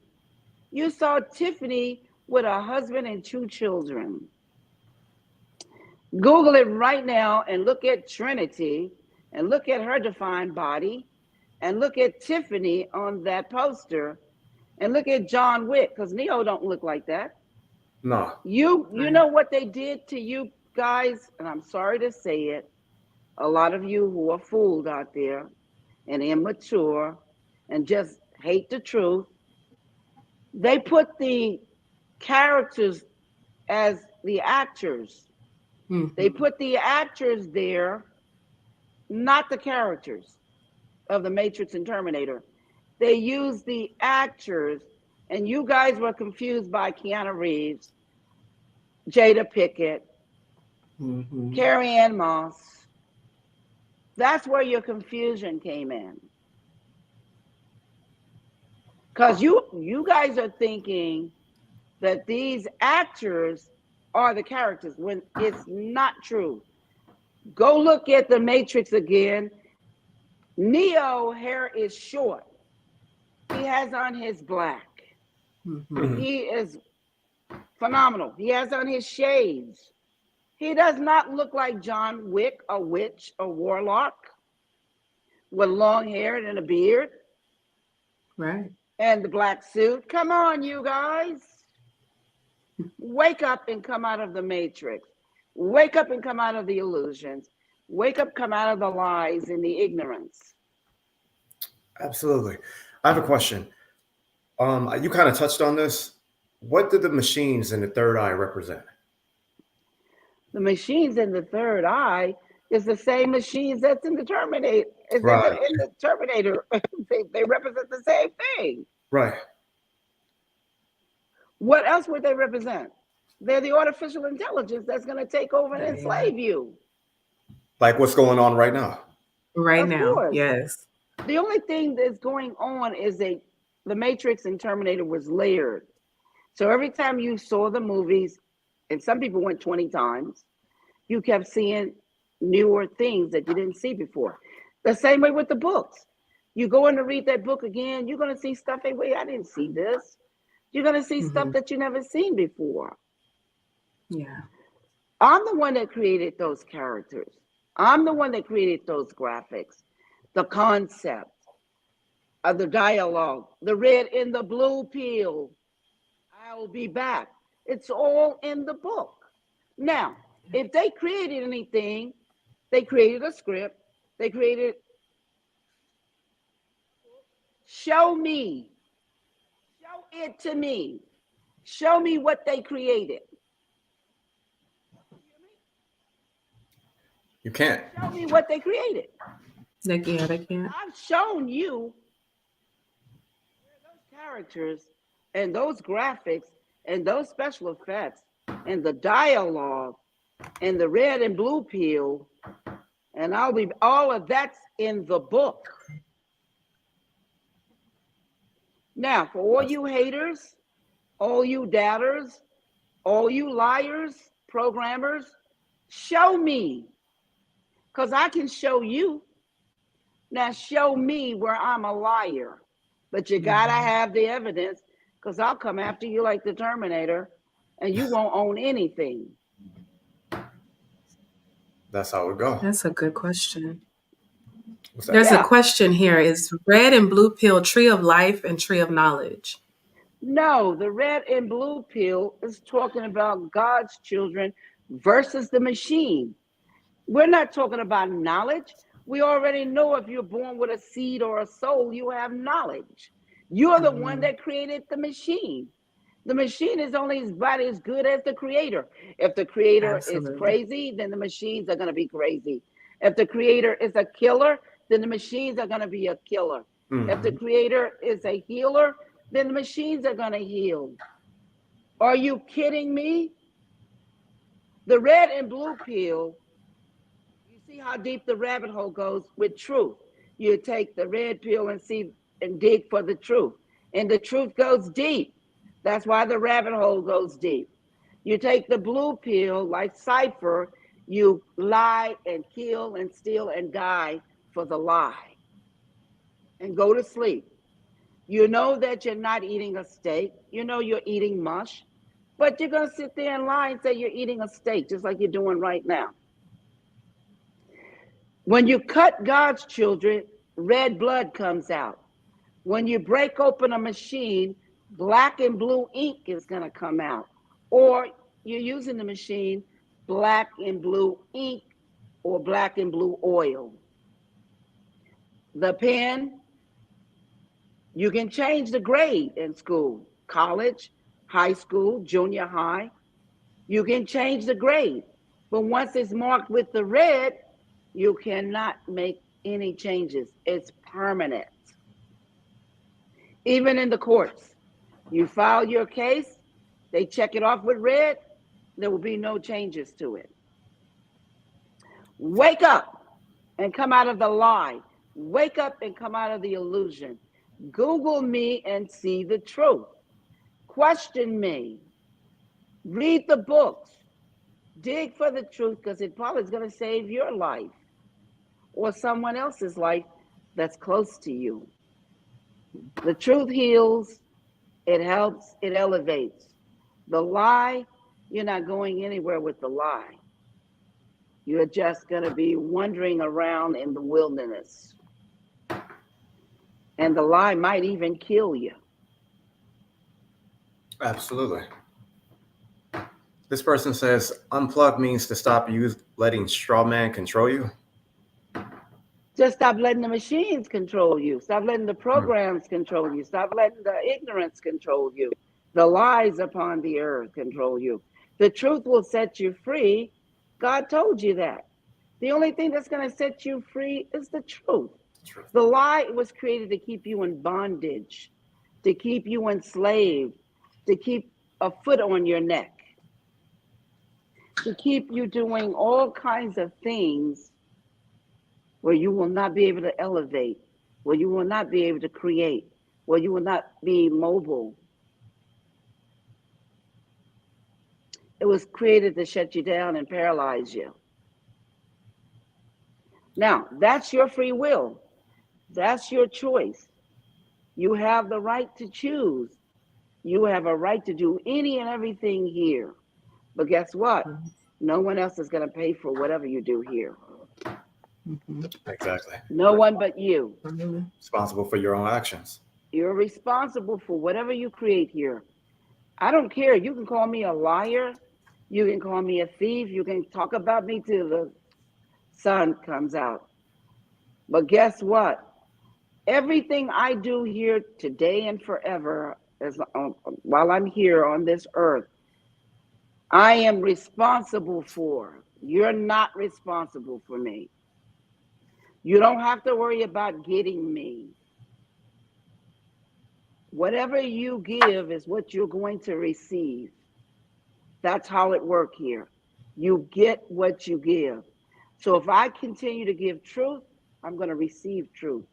You saw Tiffany with a husband and 2 children. Google it right now and look at Trinity and look at her defined body and look at Tiffany on that poster and look at John Wick, because Neo don't look like that. No. You know what they did to you guys, and I'm sorry to say it, a lot of you who are fooled out there and immature and just hate the truth, they put the characters as the actors. They put the actors there, not the characters of the Matrix and Terminator. They used the actors, and you guys were confused by Keanu Reeves, Jada Pinkett, Carrie Ann Moss. That's where your confusion came in. Because you guys are thinking that these actors are the characters when it's not true. Go look at the Matrix again. Neo hair is short. He has on his black. He is phenomenal. He has on his shades. He does not look like John Wick, a witch, a warlock with long hair and a beard. Right. And the black suit. Come on, you guys. Wake up and come out of the Matrix. Wake up and come out of the illusions. Wake up, come out of the lies and the ignorance. Absolutely. I have a question. You kind of touched on this. What did the machines in the third eye represent? The machines in the third eye is the same machines that's in the Terminator. Right. In the Terminator. they represent the same thing. Right. What else would they represent? They're the artificial intelligence that's going to take over and enslave you. Like what's going on right now. Right now, yes. The only thing that's going on is the Matrix and Terminator was layered. So every time you saw the movies, and some people went 20 times, you kept seeing newer things that you didn't see before. The same way with the books. You go in to read that book again, you're going to see stuff, hey, wait, I didn't see this. You're going to see stuff that you never seen before. Yeah. I'm the one that created those characters. I'm the one that created those graphics, the concept of the dialogue, the red and the blue pill. I'll be back. It's all in the book. Now, if they created anything, they created a script, they created, show me Show it to me. Show me what they created. You can't. Show me what they created. They can't. I've shown you those characters and those graphics and those special effects and the dialogue and the red and blue pill, and all of that's in the book. Now, for all you haters, all you doubters, all you liars, programmers, show me, because I can show you. Now show me where I'm a liar, but you gotta have the evidence, because I'll come after you like the Terminator, and you won't own anything. That's how it goes. That's a good question. There's a question here. Is red and blue pill tree of life and tree of knowledge? No, the red and blue pill is talking about God's children versus the machine. We're not talking about knowledge. We already know if you're born with a seed or a soul, you have knowledge. You're the one that created the machine. The machine is only about as good as the creator. If the creator is crazy, then the machines are going to be crazy. If the creator is a killer, then the machines are going to be a killer. If the creator is a healer, then the machines are going to heal. Are you kidding me? The red and blue pill, you see how deep the rabbit hole goes with truth. You take the red pill and dig for the truth. And the truth goes deep. That's why the rabbit hole goes deep. You take the blue pill, like Cypher, you lie and kill and steal and die for the lie. And go to sleep. You know that you're not eating a steak. You know you're eating mush. But you're going to sit there and lie and say you're eating a steak, just like you're doing right now. When you cut God's children, red blood comes out. When you break open a machine, black and blue ink is going to come out. Or you're using the machine, black and blue ink or black and blue oil. The pen, you can change the grade in school, college, high school, junior high. You can change the grade. But once it's marked with the red, you cannot make any changes. It's permanent. Even in the courts, you file your case, they check it off with red, there will be no changes to it. Wake up and come out of the lie. Wake up and come out of the illusion. Google me and see the truth. Question me. Read the books. Dig for the truth, because it probably is going to save your life or someone else's life that's close to you. The truth heals. It helps. It elevates. The lie, you're not going anywhere with the lie. You're just going to be wandering around in the wilderness. And the lie might even kill you. Absolutely. This person says, unplug means to stop you letting straw man control you. Just stop letting the machines control you. Stop letting the programs control you. Stop letting the ignorance control you. The lies upon the earth control you. The truth will set you free. God told you that. The only thing that's going to set you free is the truth. The lie was created to keep you in bondage, to keep you enslaved, to keep a foot on your neck, to keep you doing all kinds of things where you will not be able to elevate, where you will not be able to create, where you will not be mobile. It was created to shut you down and paralyze you. Now, that's your free will. That's your choice. You have the right to choose. You have a right to do any and everything here. But guess what? No one else is going to pay for whatever you do here. Exactly. No one but you. Responsible for your own actions. You're responsible for whatever you create here. I don't care. You can call me a liar. You can call me a thief. You can talk about me till the sun comes out. But guess what? Everything I do here today and forever, while I'm here on this earth, I am responsible for. You're not responsible for me. You don't have to worry about getting me. Whatever you give is what you're going to receive. That's how it works here. You get what you give. So if I continue to give truth, I'm going to receive truth.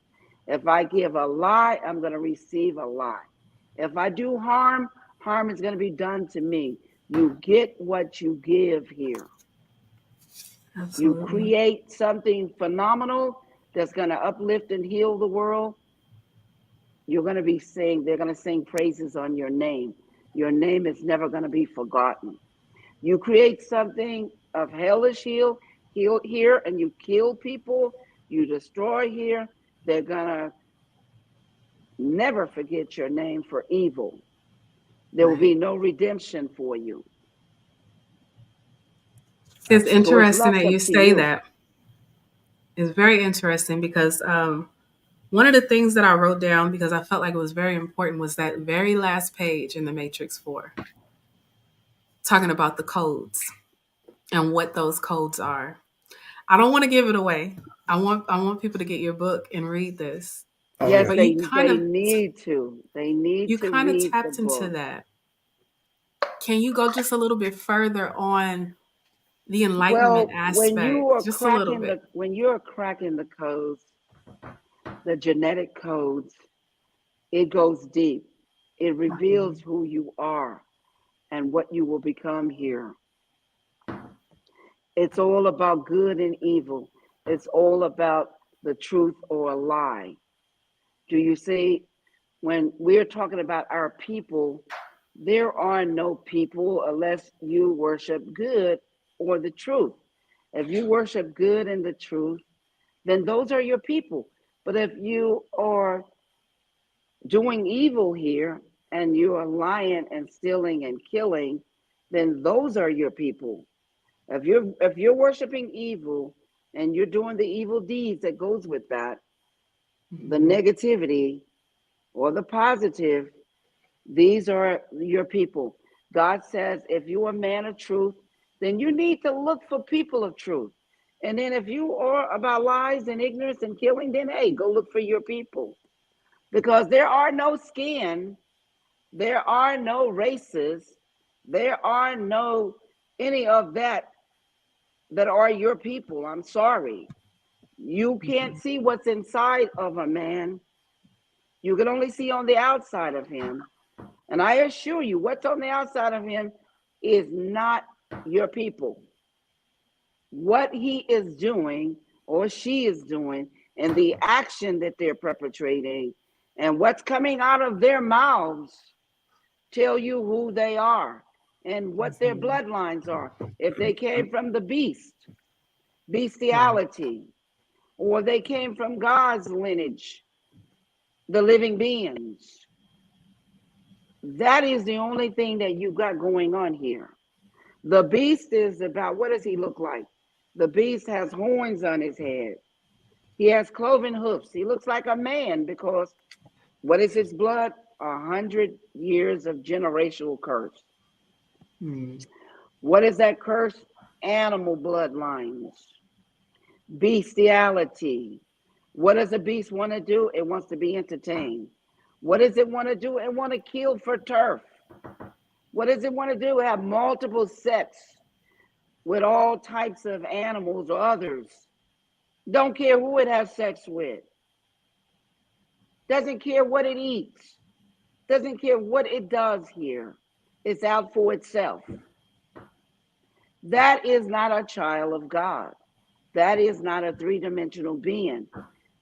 If I give a lie, I'm going to receive a lie. If I do harm, harm is going to be done to me. You get what you give here. Absolutely. You create something phenomenal that's going to uplift and heal the world. You're going to be they're going to sing praises on your name. Your name is never going to be forgotten. You create something of hellish heal here, and you kill people, you destroy here, they're going to never forget your name for evil. There will be no redemption for you. It's interesting that you say that. It's very interesting because one of the things that I wrote down, because I felt like it was very important, was that very last page in the Matrix 4, talking about the codes and what those codes are. I don't want to give it away. I want people to get your book and read this. Yes, but they need to. They need you to kind of read tapped the book. into that. Can you go just a little bit further on the enlightenment aspect? When you are just a little bit. When you're cracking the codes, the genetic codes, it goes deep. It reveals who you are and what you will become here. It's all about good and evil. It's all about the truth or a lie. Do you see? When we're talking about our people, there are no people unless you worship good or the truth. If you worship good and the truth, then those are your people. But if you are doing evil here and you are lying and stealing and killing, then those are your people. If you're worshiping evil and you're doing the evil deeds that goes with that, the negativity or the positive, these are your people. God says, if you're a man of truth, then you need to look for people of truth. And then if you are about lies and ignorance and killing, then hey, go look for your people. Because there are no skin, there are no races, there are no any of that are your people. I'm sorry. You can't see what's inside of a man. You can only see on the outside of him. And I assure you, what's on the outside of him is not your people. What he is doing or she is doing and the action that they're perpetrating and what's coming out of their mouths tell you who they are and what their bloodlines are. If they came from the beast, bestiality, or they came from God's lineage, the living beings. That is the only thing that you got going on here. The beast is about, what does he look like? The beast has horns on his head. He has cloven hoofs. He looks like a man because what is his blood? 100 years of generational curse. What is that curse? Animal bloodlines. Bestiality. What does a beast want to do? It wants to be entertained. What does it want to do? It want to kill for turf. What does it want to do? Have multiple sex with all types of animals or others. Don't care who it has sex with. Doesn't care what it eats. Doesn't care what it does here. It's out for itself. That is not a child of God. That is not a three-dimensional being.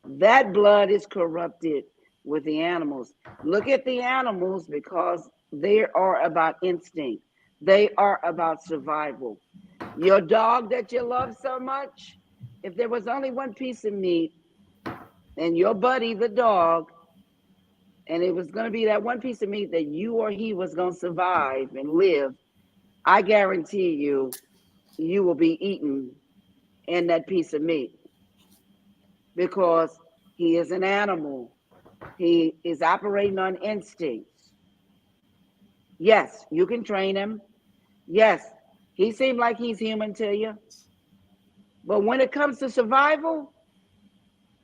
That blood is corrupted with the animals. Look at the animals because they are about instinct. They are about survival. Your dog that you love so much, if there was only one piece of meat and your buddy, the dog, and it was going to be that one piece of meat that you or he was going to survive and live, I guarantee you, you will be eaten in that piece of meat because he is an animal. He is operating on instincts. Yes, you can train him. Yes, he seemed like he's human to you. But when it comes to survival,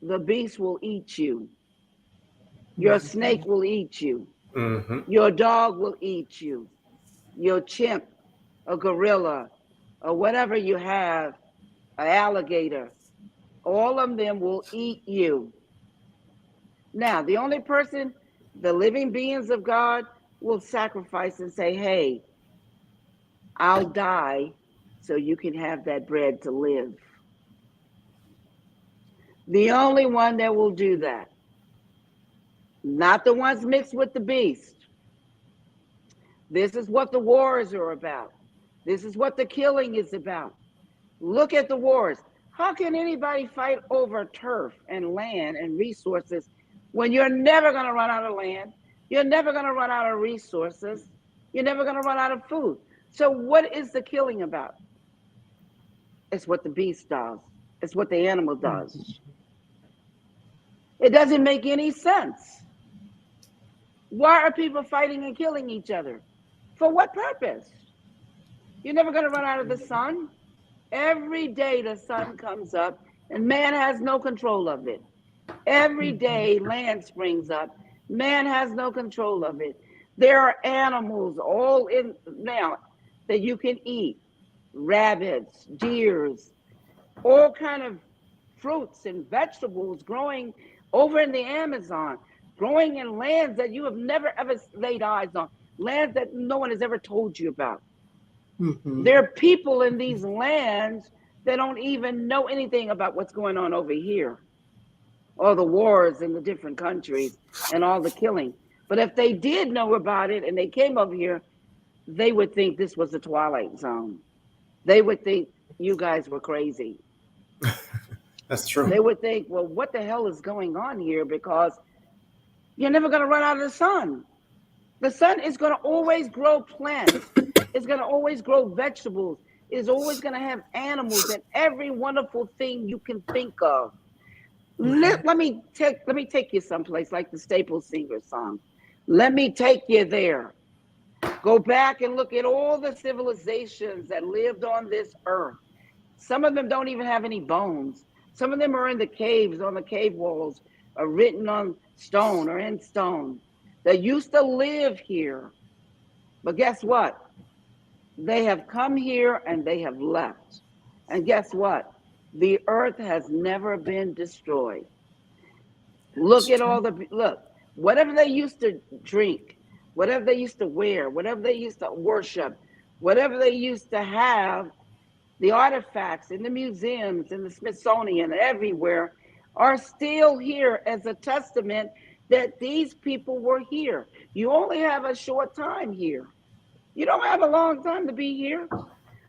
the beast will eat you. Your snake will eat you. Mm-hmm. Your dog will eat you. Your chimp, a gorilla, or whatever you have, an alligator, all of them will eat you. Now, the only person, the living beings of God, will sacrifice and say, hey, I'll die so you can have that bread to live. The only one that will do that. Not the ones mixed with the beast. This is what the wars are about. This is what the killing is about. Look at the wars. How can anybody fight over turf and land and resources when you're never going to run out of land? You're never going to run out of resources. You're never going to run out of food. So what is the killing about? It's what the beast does. It's what the animal does. It doesn't make any sense. Why are people fighting and killing each other? For what purpose? You're never going to run out of the sun. Every day the sun comes up and man has no control of it. Every day land springs up. Man has no control of it. There are animals all in now that you can eat. Rabbits, deers, all kind of fruits and vegetables growing over in the Amazon, growing in lands that you have never ever laid eyes on, lands that no one has ever told you about. There are people in these lands that don't even know anything about what's going on over here, all the wars in the different countries and all the killing. But if they did know about it and they came over here, they would think this was the Twilight Zone. They would think you guys were crazy. That's true. They would think, well, what the hell is going on here? Because you're never going to run out of the sun. The sun is going to always grow plants. It's going to always grow vegetables. It's always going to have animals and every wonderful thing you can think of. Let me take you someplace like the Staple Singers song. Let me take you there. Go back and look at all the civilizations that lived on this earth. Some of them don't even have any bones. Some of them are in the caves, on the cave walls, or written on stone or in stone. They used to live here. But guess what? They have come here and they have left. And guess what? The earth has never been destroyed. Look at all whatever they used to drink, whatever they used to wear, whatever they used to worship, whatever they used to have, the artifacts in the museums, in the Smithsonian, everywhere, are still here as a testament that these people were here. You only have a short time here. You don't have a long time to be here.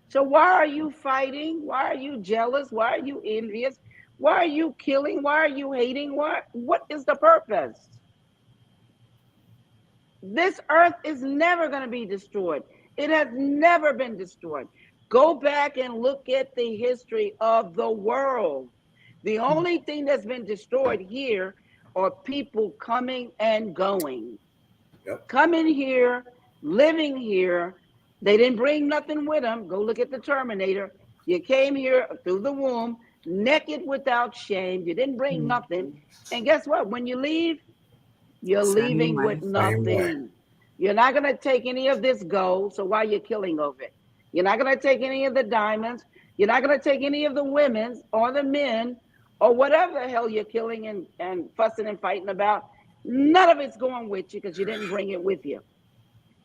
So why are you fighting? Why are you jealous? Why are you envious? Why are you killing? Why are you hating? What is the purpose? This earth is never going to be destroyed. It has never been destroyed. Go back and look at the history of the world. The only thing that's been destroyed here are people coming and going. Yep. Coming here, living here. They didn't bring nothing with them. Go look at the Terminator. You came here through the womb, naked without shame. You didn't bring nothing. And guess what? When you leave, you're leaving with nothing. You're not going to take any of this gold. So why are you killing over it? You're not going to take any of the diamonds. You're not going to take any of the women or the men or whatever the hell you're killing and fussing and fighting about. None of it's going with you because you didn't bring it with you.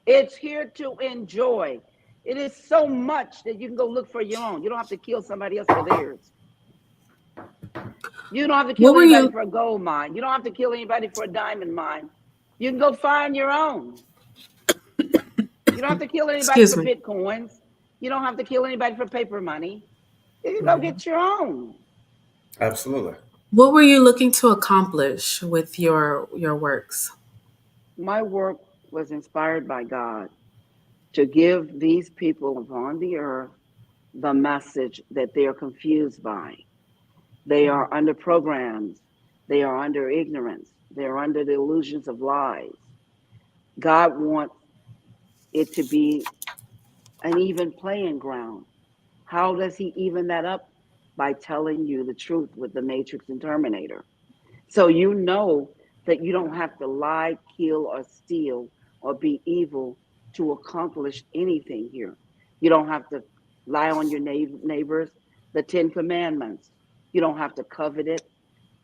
It's here to enjoy. It is so much that you can go look for your own. You don't have to kill somebody else for theirs. You don't have to kill anybody for a gold mine. You don't have to kill anybody for a diamond mine. You can go find your own. You don't have to kill anybody for Bitcoins. You don't have to kill anybody for paper money. You can go get your own. Absolutely. What were you looking to accomplish with your works? My work was inspired by God to give these people upon the earth the message that they are confused by. They are under programs. They are under ignorance. They are under the illusions of lies. God wants it to be an even playing ground. How does he even that up? By telling you the truth with the Matrix and Terminator. So you know that you don't have to lie, kill, or steal, or be evil to accomplish anything here. You don't have to lie on your neighbors, the 10 Commandments. You don't have to covet it.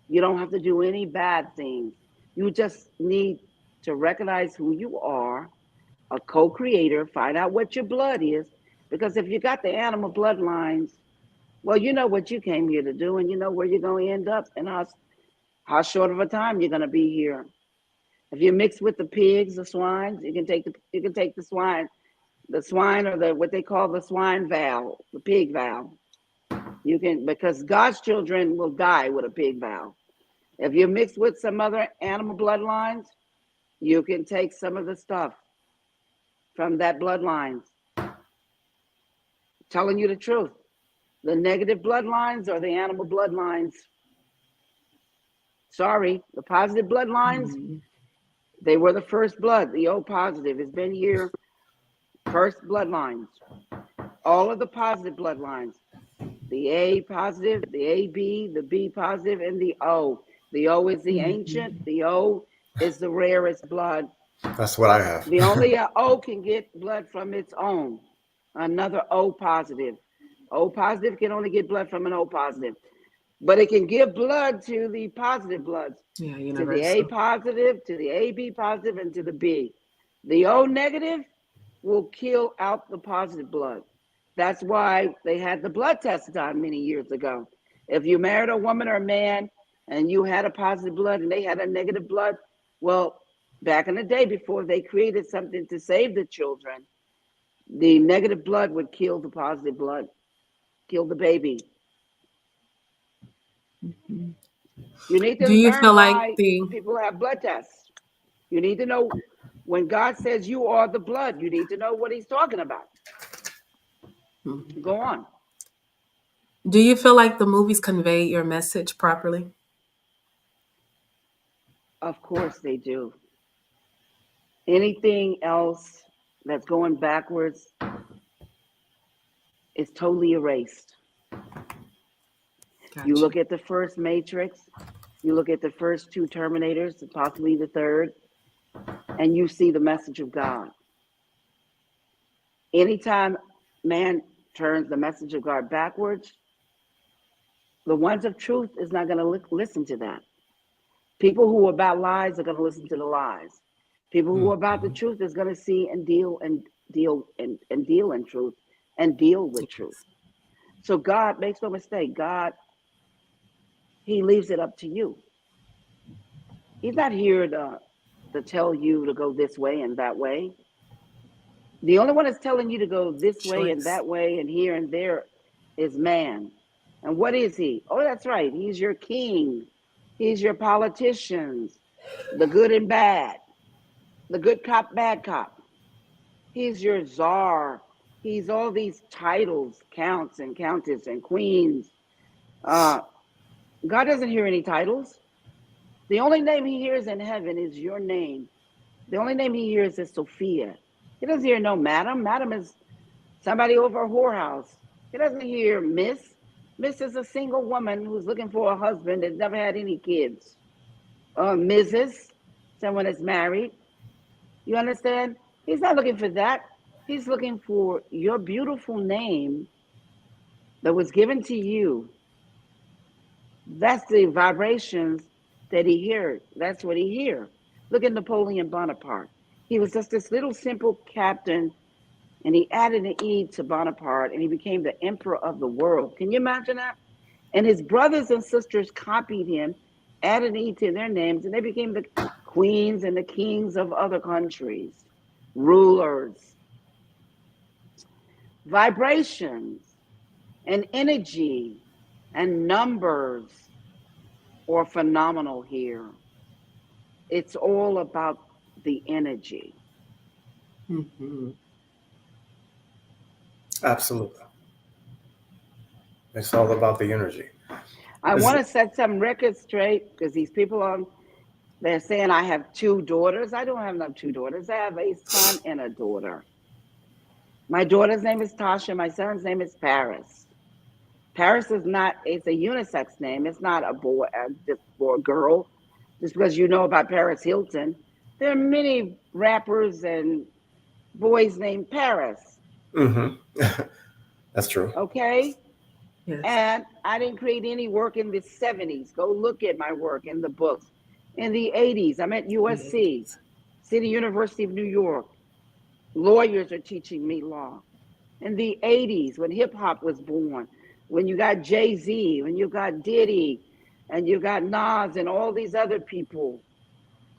You don't have to do any bad things. You just need to recognize who you are, a co-creator, find out what your blood is, because if you got the animal bloodlines, well, you know what you came here to do, and you know where you're going to end up, and how short of a time you're going to be here. If you mix with the pigs, the swines, you can take the swine, or the what they call the swine vow, the pig vow. You can, because God's children will die with a pig vow. If you mix with some other animal bloodlines, you can take some of the stuff from that bloodlines. Telling you the truth. The negative bloodlines or the animal bloodlines. Sorry, the positive bloodlines, they were the first blood. The O positive has been here. First bloodlines. All of the positive bloodlines. The A positive, the AB, the B positive, and the O. The O is the ancient. The O is the rarest blood. That's what I have. The only O can get blood from its own. Another O positive. O positive can only get blood from an O positive. But it can give blood to the positive bloods. Yeah, to the A positive, to the AB positive, and to the B. The O negative will kill out the positive blood. That's why they had the blood test done many years ago. If you married a woman or a man and you had a positive blood and they had a negative blood, well, back in the day before they created something to save the children, the negative blood would kill the positive blood, kill the baby. You need to learn why people have blood tests. You need to know when God says you are the blood, you need to know what he's talking about. Go on. Do you feel like the movies convey your message properly? Of course they do. Anything else that's going backwards is totally erased. Gotcha. You look at the first Matrix, you look at the first two Terminators, possibly the third, and you see the message of God. Anytime man turns the message of God backwards, the ones of truth is not going to listen to that. People who are about lies are going to listen to the lies. People who are about the truth is going to see and deal in truth and deal with truth. So God makes no mistake. God, he leaves it up to you. He's not here to tell you to go this way and that way. The only one that's telling you to go this way and that way and here and there is man. And what is he? Oh, that's right. He's your king. He's your politicians, the good and bad, the good cop, bad cop. He's your czar. He's all these titles, counts and countess and queens. God doesn't hear any titles. The only name he hears in heaven is your name. The only name he hears is Sophia. He doesn't hear no madam. Madam is somebody over a whorehouse. He doesn't hear miss. Miss is a single woman who's looking for a husband that's never had any kids. Mrs., someone that's married. You understand? He's not looking for that. He's looking for your beautiful name that was given to you. That's the vibrations that he heard. That's what he hears. Look at Napoleon Bonaparte. He was just this little simple captain, and he added an E to Bonaparte, and he became the emperor of the world. Can you imagine that? And his brothers and sisters copied him, added an E to their names, and they became the queens and the kings of other countries, rulers. Vibrations and energy and numbers are phenomenal here. It's all about the energy. Absolutely. It's all about the energy. I want to set some records straight because these people they're saying I have two daughters. I don't have no two daughters. I have a son and a daughter. My daughter's name is Tasha. My son's name is Paris. Paris is not, it's a unisex name. It's not a boy, just for a girl. Just because you know about Paris Hilton. There are many rappers and boys named Paris. Mm-hmm. That's true. Okay? Yes. And I didn't create any work in the 70s. Go look at my work in the books. In the 80s, I'm at USC, City University of New York. Lawyers are teaching me law. In the 80s, when hip hop was born, when you got Jay-Z, when you got Diddy, and you got Nas and all these other people,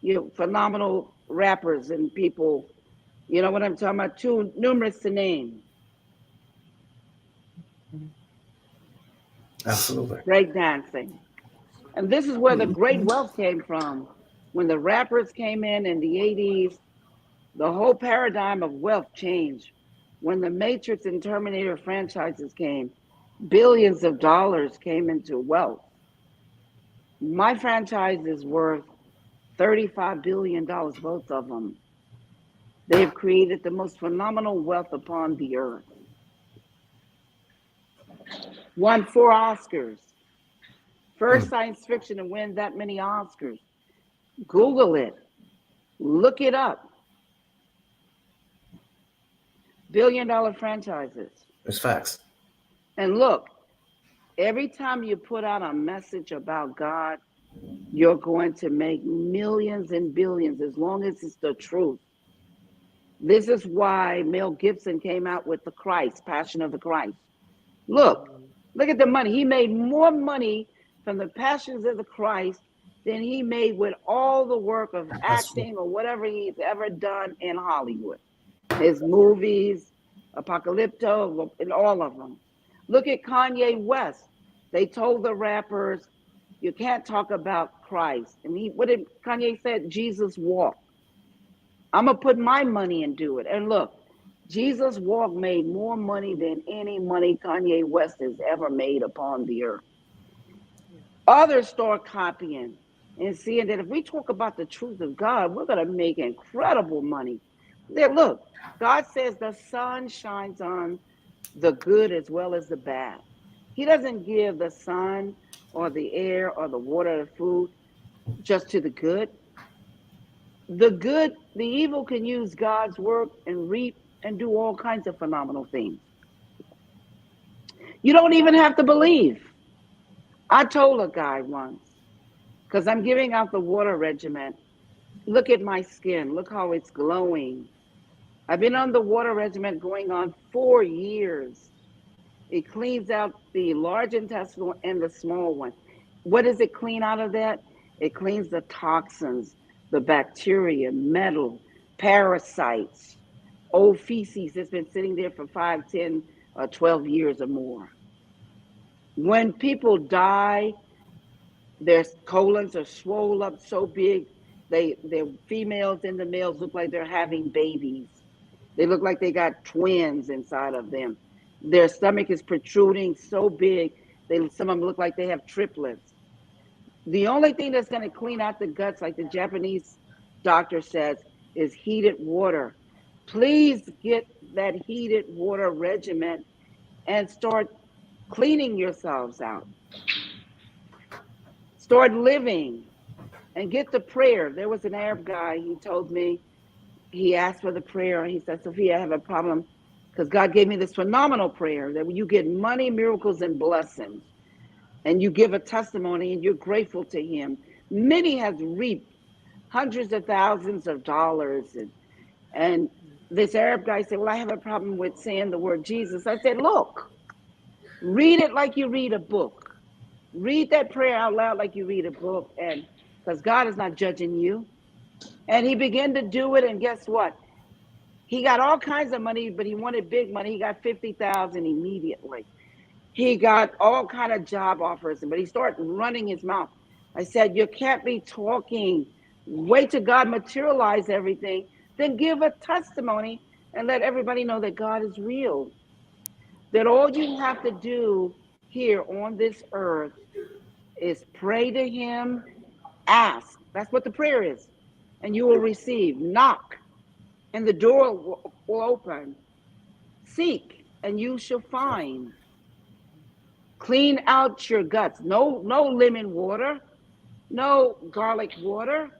you know, phenomenal rappers and people, you know what I'm talking about, too numerous to name. Absolutely. Breakdancing. And this is where the great wealth came from. When the rappers came in the 80s, the whole paradigm of wealth changed. When the Matrix and Terminator franchises came, billions of dollars came into wealth. My franchise is worth $35 billion, both of them. They have created the most phenomenal wealth upon the earth. Won 4 Oscars. First science fiction to win that many Oscars. Google it. Look it up. Billion-dollar franchises. It's facts. And look, every time you put out a message about God, you're going to make millions and billions as long as it's the truth. This is why Mel Gibson came out with the Christ, Passion of the Christ. Look at the money. He made more money from the Passions of the Christ than he made with all the work of acting or whatever he's ever done in Hollywood. His movies, Apocalypto, and all of them. Look at Kanye West. They told the rappers, you can't talk about Christ. And what did Kanye said? Jesus walked. I'm going to put my money and do it. And look, Jesus Walk made more money than any money Kanye West has ever made upon the earth. Others start copying and seeing that if we talk about the truth of God, we're going to make incredible money. There, look, God says the sun shines on the good as well as the bad. He doesn't give the sun or the air or the water or the food just to the good. The good, the evil can use God's work and reap and do all kinds of phenomenal things. You don't even have to believe. I told a guy once, because I'm giving out the water regimen, look at my skin, look how it's glowing. I've been on the water regimen going on 4 years. It cleans out the large intestinal and the small one. What does it clean out of that? It cleans the toxins, the bacteria, metal, parasites, old feces that's been sitting there for 5, 10, or 12 years or more. When people die, their colons are swollen up so big, the females and the males look like they're having babies. They look like they got twins inside of them. Their stomach is protruding so big, some of them look like they have triplets. The only thing that's going to clean out the guts, like the Japanese doctor says, is heated water. Please get that heated water regimen and start cleaning yourselves out. Start living and get the prayer. There was an Arab guy, he told me, he asked for the prayer, and he said, Sophia, I have a problem because God gave me this phenomenal prayer that when you get money, miracles, and blessings, and you give a testimony and you're grateful to him, many has reaped hundreds of thousands of dollars. And this Arab guy said, well, I have a problem with saying the word Jesus. I said, look, read it like you read a book. Read that prayer out loud like you read a book, and because God is not judging you. And he began to do it, and guess what? He got all kinds of money, but he wanted big money. He got $50,000 immediately. He got all kind of job offers, but he started running his mouth. I said, you can't be talking. Wait till God materialize everything, then give a testimony and let everybody know that God is real. That all you have to do here on this earth is pray to him, ask. That's what the prayer is. And you will receive. Knock, and the door will open. Seek and you shall find. Clean out your guts. No lemon water, no garlic water.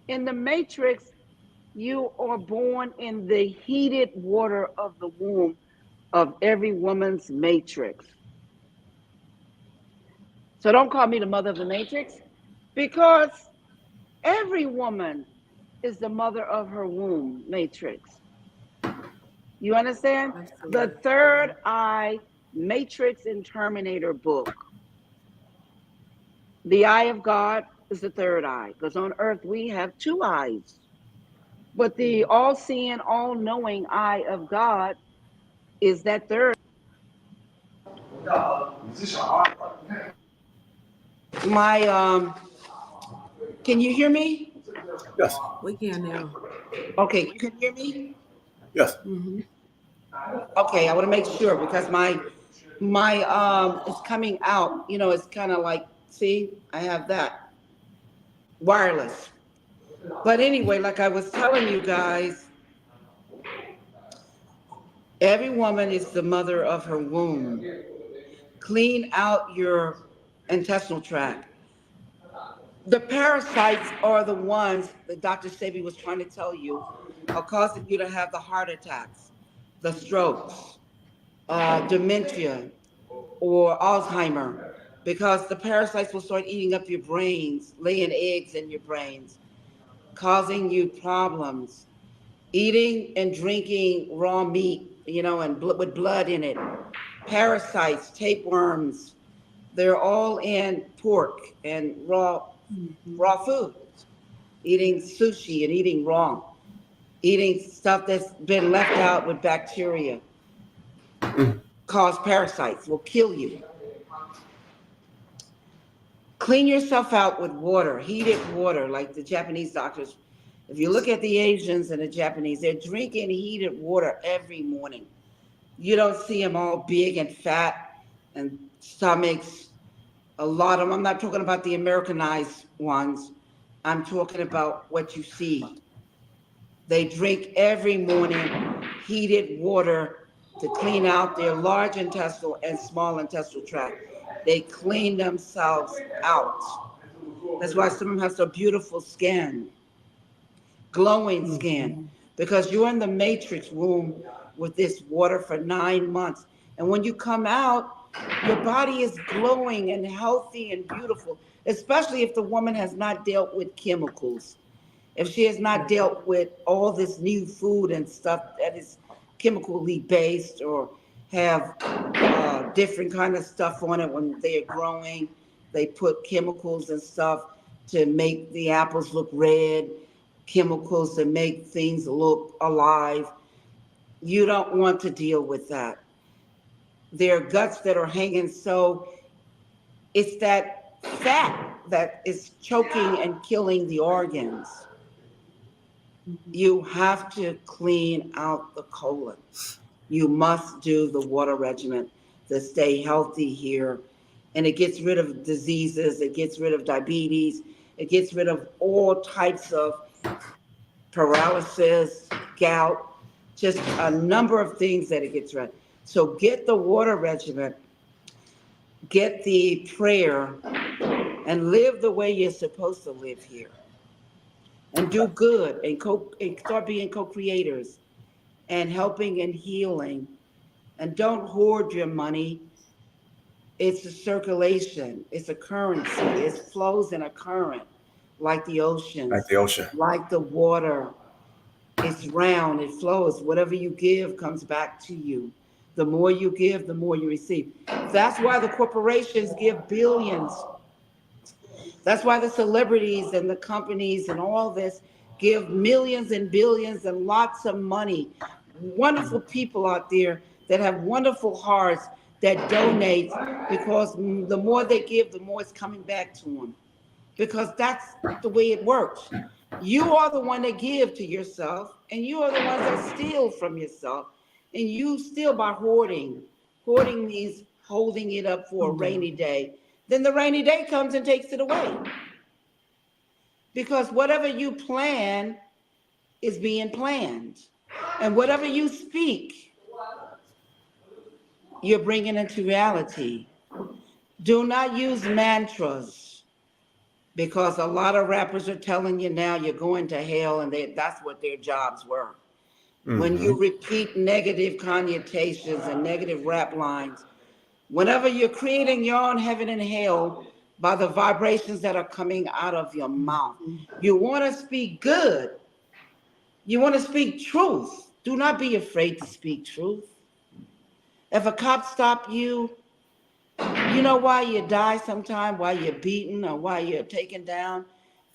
In the matrix, you are born in the heated water of the womb of every woman's matrix. So don't call me the mother of the matrix, because every woman is the mother of her womb matrix. You understand? Absolutely. The third eye matrix in Terminator book. The eye of God is the third eye, because on earth we have two eyes. But the all-seeing, all-knowing eye of God is that third. Can you hear me? Yes. We can now. Okay, you can hear me? Yes. Mm-hmm. Okay, I want to make sure, because my it's coming out. You know, it's kind of like, see, I have that wireless. But anyway, like I was telling you guys, every woman is the mother of her womb. Clean out your intestinal tract. The parasites are the ones that Dr. Sebi was trying to tell you are causing you to have the heart attacks, the strokes, dementia, or Alzheimer, because the parasites will start eating up your brains, laying eggs in your brains, causing you problems. Eating and drinking raw meat, you know, and with blood in it, parasites, tapeworms, they're all in pork and raw foods. Eating sushi and eating raw, eating stuff that's been left out with bacteria, cause parasites, will kill you. Clean yourself out with water, heated water, like the Japanese doctors. If you look at the Asians and the Japanese, they're drinking heated water every morning. You don't see them all big and fat and stomachs. A lot of them, I'm not talking about the Americanized ones. I'm talking about what you see. They drink every morning heated water to clean out their large intestinal and small intestinal tract. They clean themselves out. That's why some of them have so beautiful skin, glowing skin, because you're in the matrix womb with this water for 9 months. And when you come out, your body is glowing and healthy and beautiful, especially if the woman has not dealt with chemicals. If she has not dealt with all this new food and stuff that is chemically based, or have different kind of stuff on it when they are growing, they put chemicals and stuff to make the apples look red, chemicals to make things look alive. You don't want to deal with that. There are guts that are hanging, so it's that fat that is choking and killing the organs. You have to clean out the colon. You must do the water regimen to stay healthy here. And it gets rid of diseases, it gets rid of diabetes, it gets rid of all types of paralysis, gout, just a number of things that it gets rid of. So get the water regimen, get the prayer, and live the way you're supposed to live here. And do good and start being co-creators and helping and healing. And don't hoard your money. It's a circulation. It's a currency. It flows in a current, like the oceans. Like the ocean. Like the water. It's round. It flows. Whatever you give comes back to you. The more you give, the more you receive. That's why the corporations give billions. That's why the celebrities and the companies and all this give millions and billions and lots of money. Wonderful people out there that have wonderful hearts that donate, because the more they give, the more it's coming back to them. Because that's the way it works. You are the one that give to yourself, and you are the ones that steal from yourself. And you steal by hoarding. Hoarding means holding it up for a rainy day. Then the rainy day comes and takes it away. Because whatever you plan is being planned. And whatever you speak you're bringing into reality. Do not use mantras, because a lot of rappers are telling you now you're going to hell, and that's what their jobs were. When you repeat negative connotations and negative rap lines, whenever you're creating your own heaven and hell by the vibrations that are coming out of your mouth, you want to speak good. You want to speak truth. Do not be afraid to speak truth. If a cop stop you, you know why you die sometime, why you're beaten or why you're taken down?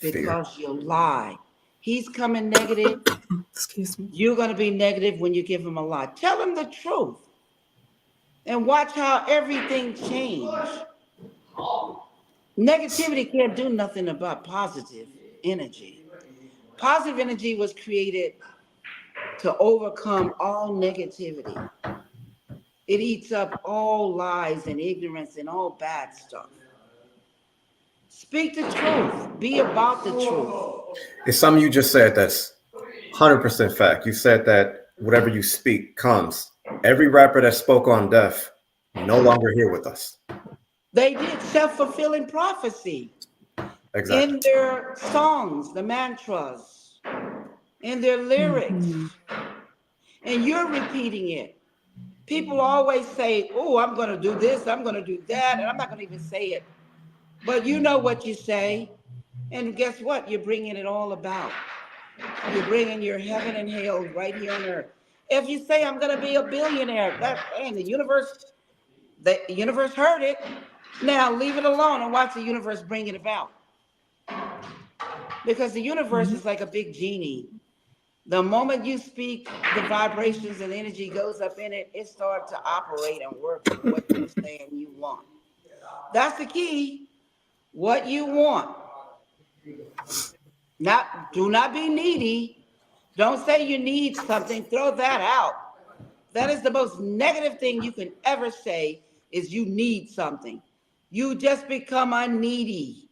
Because you lie. He's coming negative. Excuse me. You're going to be negative when you give him a lie. Tell him the truth. And watch how everything changes. Negativity can't do nothing about positive energy. Positive energy was created to overcome all negativity. It eats up all lies and ignorance and all bad stuff. Speak the truth. Be about the truth. It's something you just said that's 100% fact. You said that whatever you speak comes. Every rapper that spoke on death no longer here with us. They did self-fulfilling prophecy. Exactly. In their songs, the mantras, in their lyrics. And you're repeating it. People always say, oh, I'm going to do this, I'm going to do that, and I'm not going to even say it. But you know what you say. And guess what? You're bringing it all about. You're bringing your heaven and hell right here on earth. If you say, I'm going to be a billionaire, the universe heard it. Now leave it alone and watch the universe bring it about. Because the universe is like a big genie. The moment you speak, the vibrations and energy goes up in it, it starts to operate and work with what you're saying you want. That's the key. What you want. Do not be needy. Don't say you need something. Throw that out. That is the most negative thing you can ever say, is you need something. You just become a needy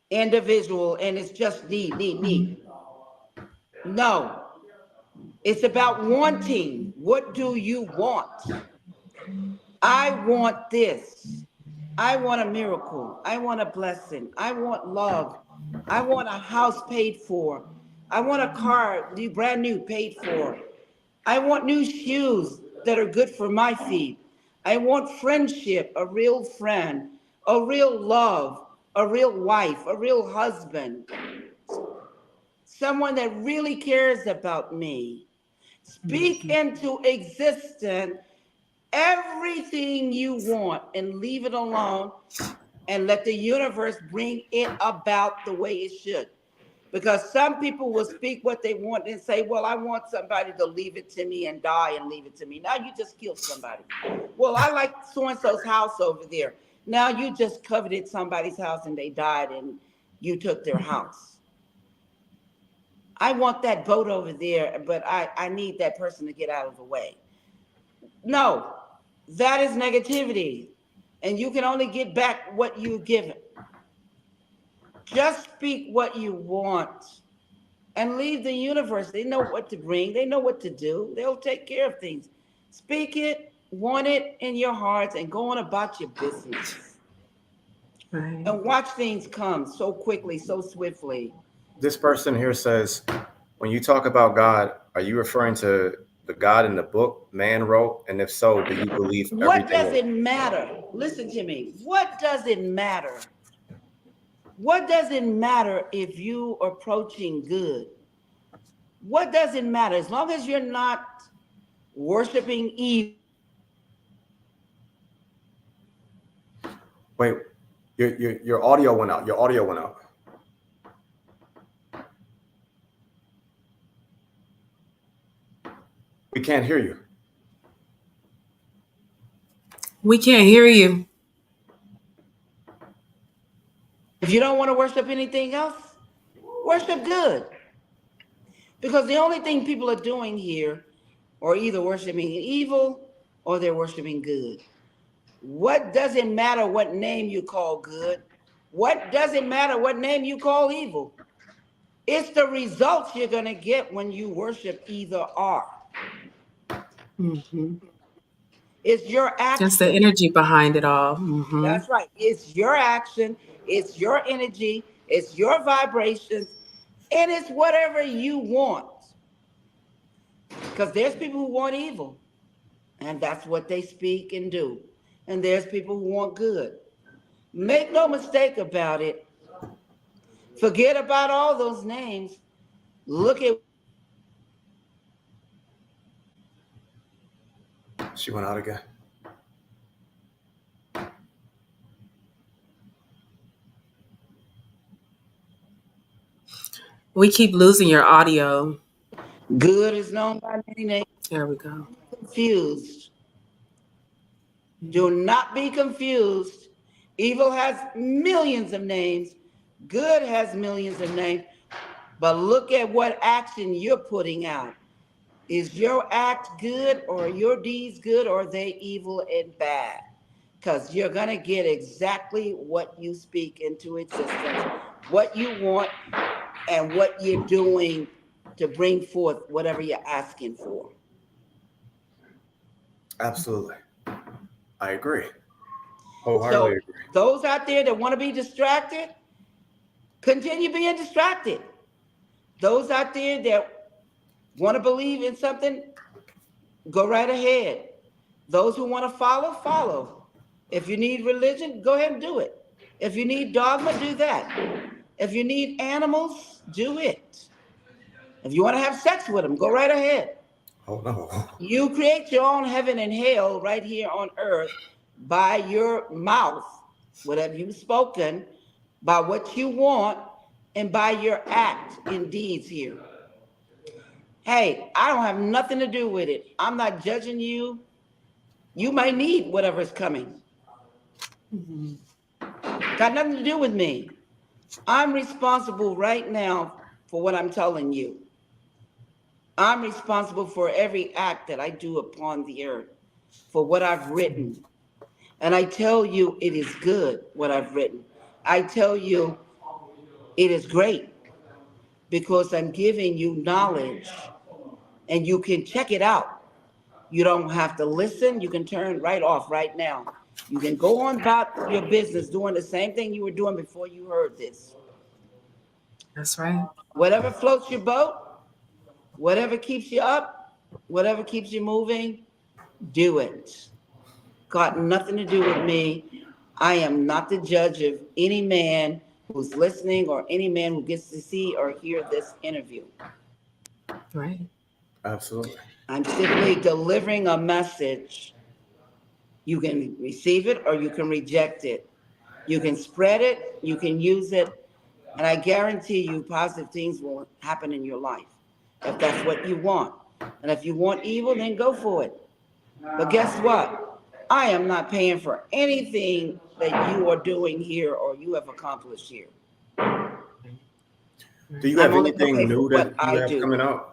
individual, and it's just need. No. It's about wanting. What do you want? I want this. I want a miracle. I want a blessing. I want love. I want a house paid for. I want a car, brand new, paid for. I want new shoes that are good for my feet. I want friendship, a real friend, a real love, a real wife, a real husband. Someone that really cares about me. Speak into existence everything you want and leave it alone, and let the universe bring it about the way it should. Because some people will speak what they want and say, well, I want somebody to leave it to me and die and leave it to me. Now you just killed somebody. Well, I like so-and-so's house over there. Now you just coveted somebody's house and they died and you took their house. I want that boat over there, but I need that person to get out of the way. No, that is negativity. And you can only get back what you've given. Just speak what you want and leave the universe. They know what to bring. They know what to do. They'll take care of things. Speak it, want it in your hearts, and go on about your business. Right. And watch things come so quickly, so swiftly. This person here says, when you talk about God, are you referring to the God in the book man wrote? And if so, do you believe everything? What does it matter? Listen to me. What does it matter? What does it matter if you are approaching good? What does it matter? As long as you're not worshiping evil. Wait, your audio went out. Your audio went out. We can't hear you. We can't hear you. If you don't want to worship anything else, worship good. Because the only thing people are doing here are either worshiping evil or they're worshiping good. What does it matter what name you call good? What does it matter what name you call evil? It's the results you're going to get when you worship either or. Mm-hmm. It's your Just the action. energy behind it all. Mm-hmm. That's right. It's your action. It's your energy. It's your vibrations. And it's whatever you want. Because there's people who want evil. And that's what they speak and do. And there's people who want good. Make no mistake about it. Forget about all those names. Look at She went out again. We keep losing your audio. good is known by many names. There we go. Confused. Do not be confused. Evil has millions of names. Good has millions of names. But look at what action you're putting out. Is your act good, or your deeds good, or are they evil and bad? Because you're going to get exactly what you speak into existence, what you want, and what you're doing to bring forth whatever you're asking for. Absolutely. I agree. Wholeheartedly agree. Those out there that want to be distracted, continue being distracted. Those out there that want to believe in something, go right ahead. Those who want to follow, follow. If you need religion, go ahead and do it. If you need dogma, do that. If you need animals, do it. If you want to have sex with them, go right ahead. Oh, no. You create your own heaven and hell right here on earth by your mouth, whatever you've spoken, by what you want, and by your act and deeds here. Hey, I don't have nothing to do with it. I'm not judging you. You might need whatever's coming. Mm-hmm. Got nothing to do with me. I'm responsible right now for what I'm telling you. I'm responsible for every act that I do upon the earth, for what I've written. And I tell you, it is good, what I've written. I tell you, it is great, because I'm giving you knowledge, and you can check it out. You don't have to listen. You can turn right off right now. You can go on about your business doing the same thing you were doing before you heard this. That's right. Whatever floats your boat, whatever keeps you up, whatever keeps you moving, do it. Got nothing to do with me. I am not the judge of any man who's listening, or any man who gets to see or hear this interview. Right. Absolutely. I'm simply delivering a message. You can receive it or you can reject it. You can spread it, you can use it, and I guarantee you positive things will happen in your life if that's what you want. And if you want evil, then go for it. But guess what? I am not paying for anything that you are doing here or you have accomplished here. Do you have anything new that you have coming out?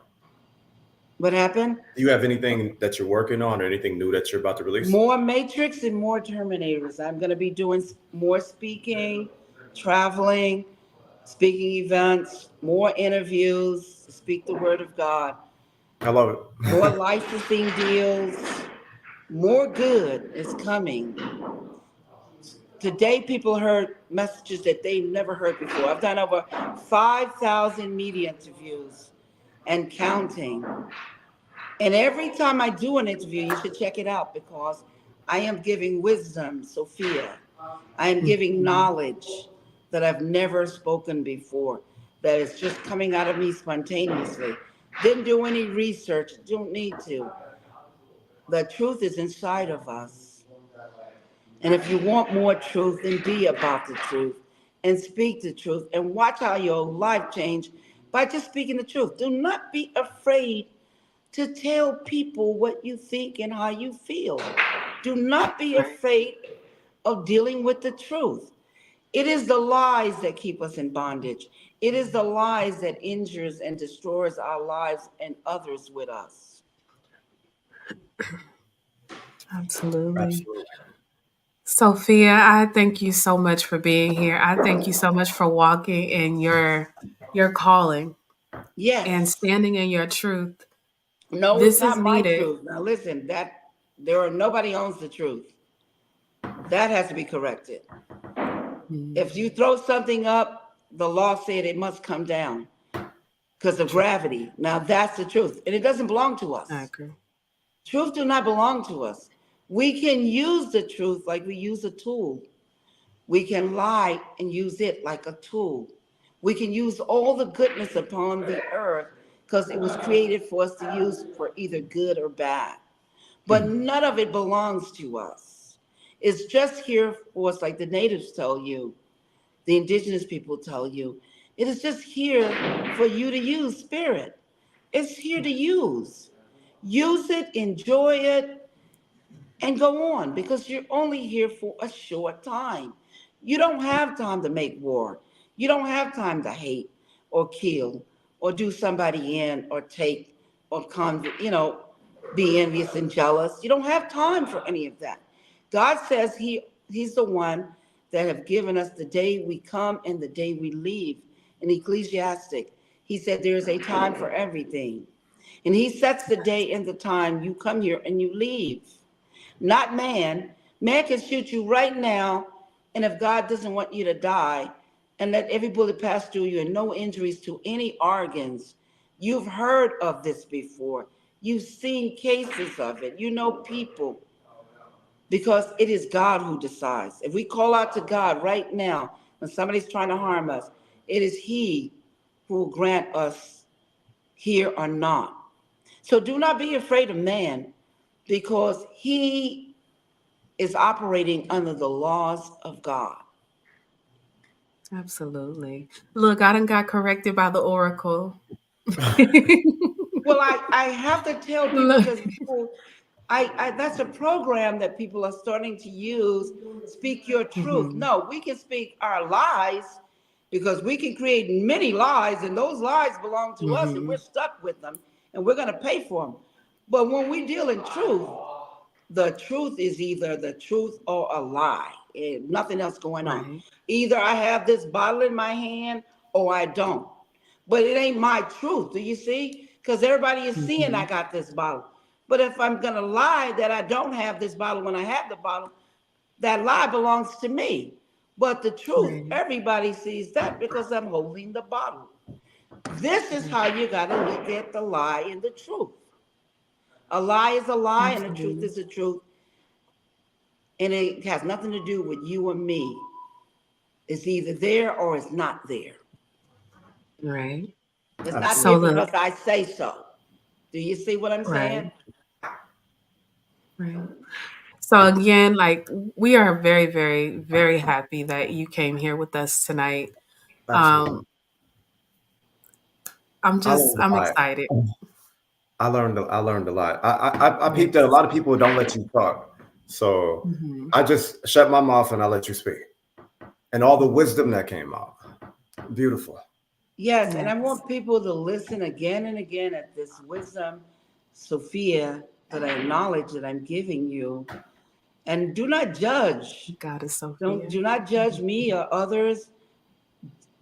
What happened? Do you have anything that you're working on, or anything new that you're about to release? More Matrix and more Terminators. I'm going to be doing more speaking, traveling, speaking events, more interviews, speak the word of God. I love it. More licensing deals. More good is coming. Today, people heard messages that they never heard before. I've done over 5,000 media interviews and counting. And every time I do an interview, you should check it out, because I am giving wisdom, Sophia. I am giving knowledge that I've never spoken before, that is just coming out of me spontaneously. Didn't do any research, don't need to. The truth is inside of us. And if you want more truth, then be about the truth and speak the truth, and watch how your life change by just speaking the truth. Do not be afraid to tell people what you think and how you feel. Do not be afraid of dealing with the truth. It is the lies that keep us in bondage. It is the lies that injures and destroys our lives and others with us. Absolutely. Sophia, I thank you so much for being here. I thank you so much for walking in your calling. Yes. And standing in your truth. No, this it's not is my needed. truth. Now listen, that Nobody owns the truth. That has to be corrected. If you throw something up, the law said it must come down because of gravity. Now that's the truth. And it doesn't belong to us. I agree. Truth do not belong to us. We can use the truth like we use a tool. We can lie and use it like a tool. We can use all the goodness upon the earth because it was created for us to use for either good or bad. But none of it belongs to us. It's just here for us, like the natives tell you, the indigenous people tell you. It is just here for you to use, spirit. It's here to use. Use it, enjoy it, and go on, because you're only here for a short time. You don't have time to make war. You don't have time to hate or kill or do somebody in or take or be envious and jealous. You don't have time for any of that. God says he's the one that have given us the day we come and the day we leave. In Ecclesiastic, he said there is a time for everything. And he sets the day and the time you come here and you leave. Not man. Man can shoot you right now, and if God doesn't want you to die and let every bullet pass through you and no injuries to any organs, you've heard of this before. You've seen cases of it. You know people, because it is God who decides. If we call out to God right now when somebody's trying to harm us, it is he who will grant us here or not. So do not be afraid of man, because he is operating under the laws of God. Absolutely. Look, I done got corrected by the Oracle. Well, I have to tell people, because people, that's a program that people are starting to use. Speak your truth. No, we can speak our lies, because we can create many lies, and those lies belong to us, and we're stuck with them, and we're going to pay for them. But when we deal in truth, the truth is either the truth or a lie. Nothing else going on. Either I have this bottle in my hand or I don't. But it ain't my truth. Do you see? Because everybody is seeing I got this bottle. But if I'm going to lie that I don't have this bottle when I have the bottle, that lie belongs to me. But the truth, everybody sees that because I'm holding the bottle. This is how you got to look at the lie and the truth. A lie is a lie, and the truth is the truth. And it has nothing to do with you or me. It's either there or it's not there. Right. It's not there because I say so. Do you see what I'm saying? Right. So again, like, we are very, very, very happy that you came here with us tonight. I'm excited. I learned a lot. I peeped that a lot of people don't let you talk. So I just shut my mouth and I let you speak. And all the wisdom that came out. Beautiful. Yes, and I want people to listen again and again at this wisdom, Sophia, that I acknowledge that I'm giving you. And do not judge. God is Sophia. Do not judge me or others.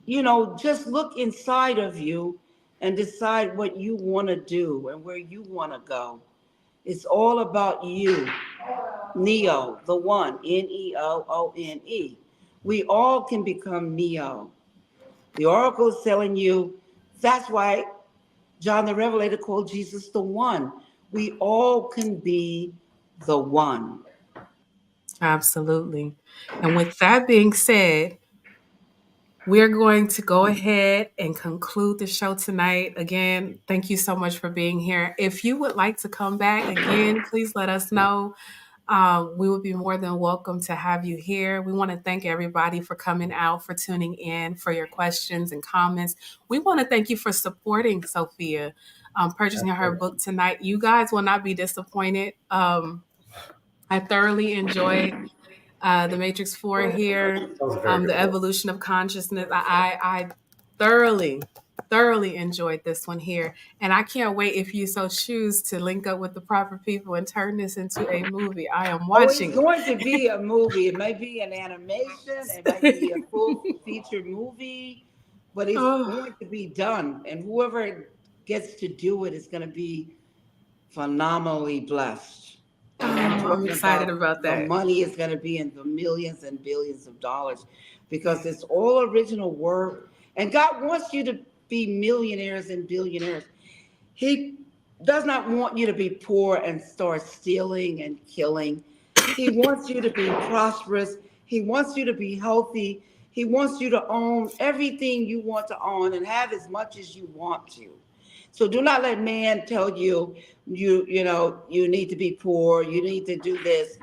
Just look inside of you and decide what you want to do and where you want to go. It's all about you. Neo, the one, Neoone. We all can become Neo. The oracle is telling you, that's why John the Revelator called Jesus the one. We all can be the one. Absolutely. And with that being said, we're going to go ahead and conclude the show tonight. Again, thank you so much for being here. If you would like to come back again, please let us know. We would be more than welcome to have you here. We want to thank everybody for coming out, for tuning in, for your questions and comments. We want to thank you for supporting Sophia, purchasing her book tonight. You guys will not be disappointed. I thoroughly enjoyed the Matrix 4 here, the evolution of consciousness. I thoroughly enjoyed this one here. And I can't wait, if you so choose, to link up with the proper people and turn this into a movie. I am watching. It's going to be a movie. It might be an animation. It might be a full feature movie. But it's going to be done. And whoever gets to do it is going to be phenomenally blessed. I'm excited about that. The money is going to be in the millions and billions of dollars because it's all original work. And God wants you to be millionaires and billionaires. He does not want you to be poor and start stealing and killing. He wants you to be prosperous. He wants you to be healthy. He wants you to own everything you want to own and have as much as you want to. So do not let man tell you, you need to be poor, you need to do this.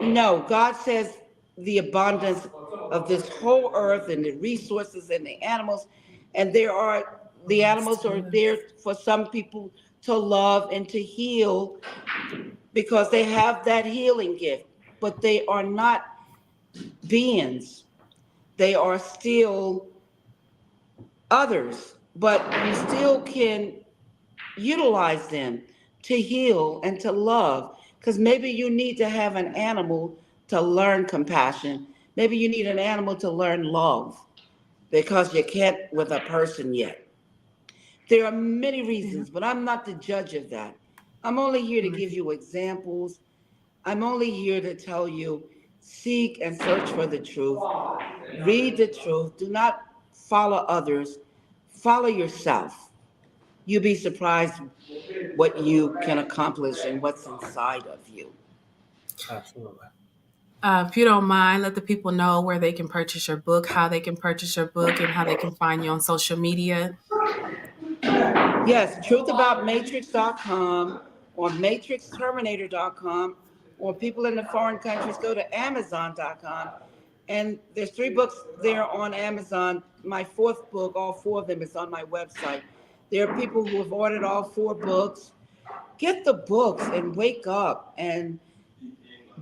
No, God says the abundance of this whole earth and the resources and the animals, and the animals are there for some people to love and to heal because they have that healing gift, but they are not beings. They are still others, but you still can utilize them to heal and to love, because maybe you need to have an animal to learn compassion. Maybe you need an animal to learn love because you can't with a person yet. There are many reasons, but I'm not the judge of that. I'm only here to give you examples. I'm only here to tell you, seek and search for the truth. Read the truth. Do not follow others. Follow yourself. You'll be surprised what you can accomplish and what's inside of you. Absolutely. If you don't mind, let the people know where they can purchase your book, how they can purchase your book, and how they can find you on social media. Yes, truthaboutmatrix.com or matrixterminator.com, or people in the foreign countries go to amazon.com. And there's 3 books there on Amazon. My 4th book, all 4 of them, is on my website. There are people who have ordered all 4 books. Get the books and wake up and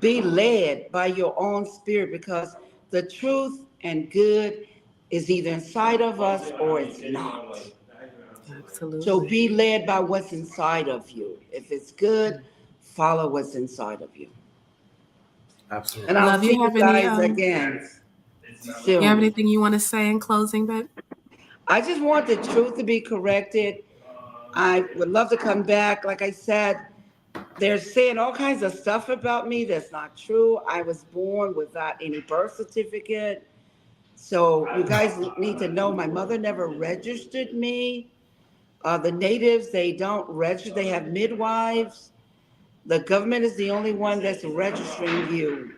be led by your own spirit, because the truth and good is either inside of us or it's not. Absolutely. So be led by what's inside of you. If it's good, follow what's inside of you. Absolutely. And I'll see you guys again soon. You have anything you want to say in closing, babe? I just want the truth to be corrected. I would love to come back. Like I said, they're saying all kinds of stuff about me that's not true. I was born without any birth certificate. So you guys need to know my mother never registered me. The natives, they don't register. They have midwives. The government is the only one that's registering you.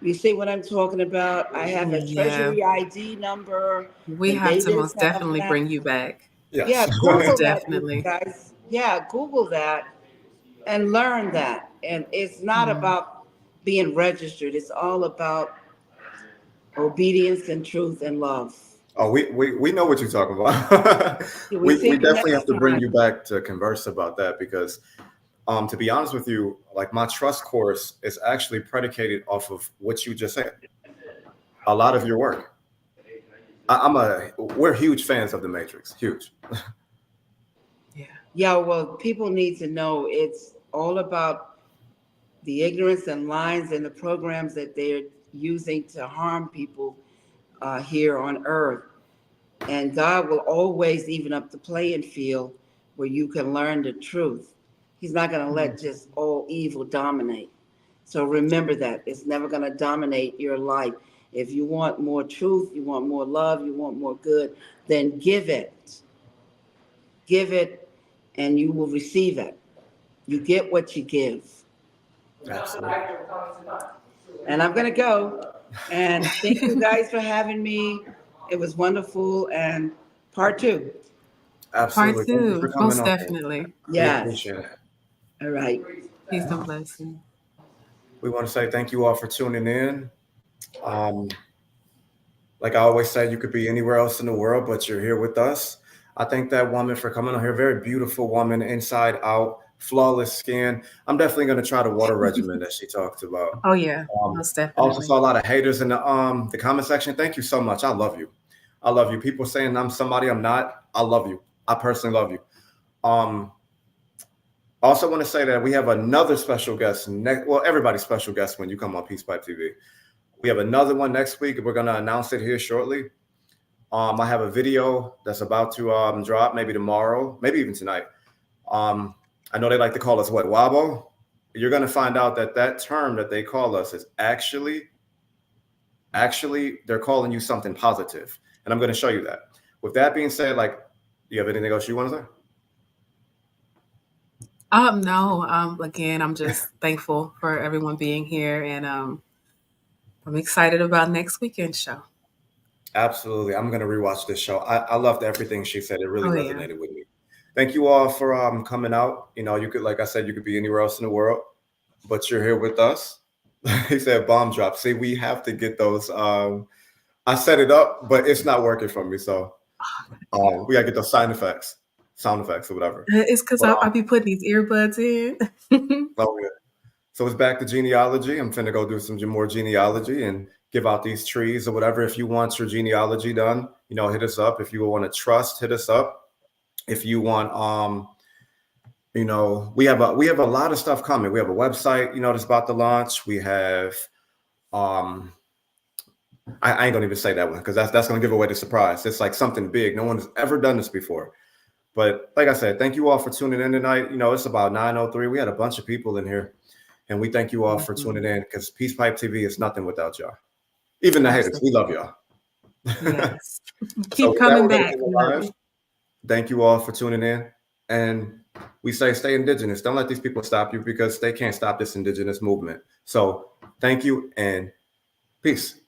You see what I'm talking about? I have a Treasury ID number. We have to most definitely bring you back. Yes. Yeah, Google definitely. that, guys. Yeah, Google that and learn that. And it's not about being registered. It's all about obedience and truth and love. Oh, we know what you're talking about. we definitely have to bring you back to converse about that, because to be honest with you, like my trust course is actually predicated off of what you just said. A lot of your work. We're huge fans of the Matrix. Huge. Yeah, well, people need to know it's all about the ignorance and lies and the programs that they're using to harm people here on earth. And God will always even up the playing field where you can learn the truth. He's not going to let just all evil dominate. So remember that. It's never going to dominate your life. If you want more truth, you want more love, you want more good, then give it. Give it, and you will receive it. You get what you give. Absolutely. And I'm going to go. And thank you guys for having me. It was wonderful. And part 2. Absolutely. Part 2, most definitely. Yes. We appreciate it. All right. Peace and blessing. We want to say thank you all for tuning in. Like I always say, you could be anywhere else in the world, but you're here with us. I thank that woman for coming on here. Very beautiful woman, inside out, flawless skin. I'm definitely going to try the water regimen that she talked about. Oh yeah, most definitely. I also saw a lot of haters in the comment section. Thank you so much. I love you. I love you. People saying I'm somebody I'm not. I love you. I personally love you. I also want to say that we have another special guest everybody's special guest when you come on Peace Pipe TV. We have another one next week. We're going to announce it here shortly. I have a video that's about to drop maybe tomorrow, maybe even tonight. I know they like to call us Wabo. you're going to find out that that term that they call us is actually they're calling you something positive. And I'm going to show you that. With that being said, like, do you have anything else you want to say? No. Again, I'm just thankful for everyone being here, and I'm excited about next weekend's show. Absolutely. I'm going to rewatch this show. I loved everything she said. It really resonated with me. Thank you all for coming out. You know, you could, like I said, you could be anywhere else in the world, but you're here with us. He said bomb drop. See, we have to get those. I set it up, but it's not working for me. So we got to get those sound effects or whatever. It's because I'll be putting these earbuds in. Oh, yeah. So it's back to genealogy. I'm finna go do some more genealogy and give out these trees or whatever. If you want your genealogy done, you know, hit us up. If you want to trust, hit us up. If you want, you know, we have a lot of stuff coming. We have a website, you know, that's about to launch. We have, I ain't gonna even say that one because that's gonna give away the surprise. It's like something big. No one has ever done this before. But like I said, thank you all for tuning in tonight. You know, it's about 9:03. We had a bunch of people in here. And we thank you all for tuning in because Peace Pipe TV is nothing without y'all. Even the haters, we love y'all. Yes. Keep coming back. Thank you all for tuning in. And we say stay indigenous. Don't let these people stop you because they can't stop this indigenous movement. So thank you and peace.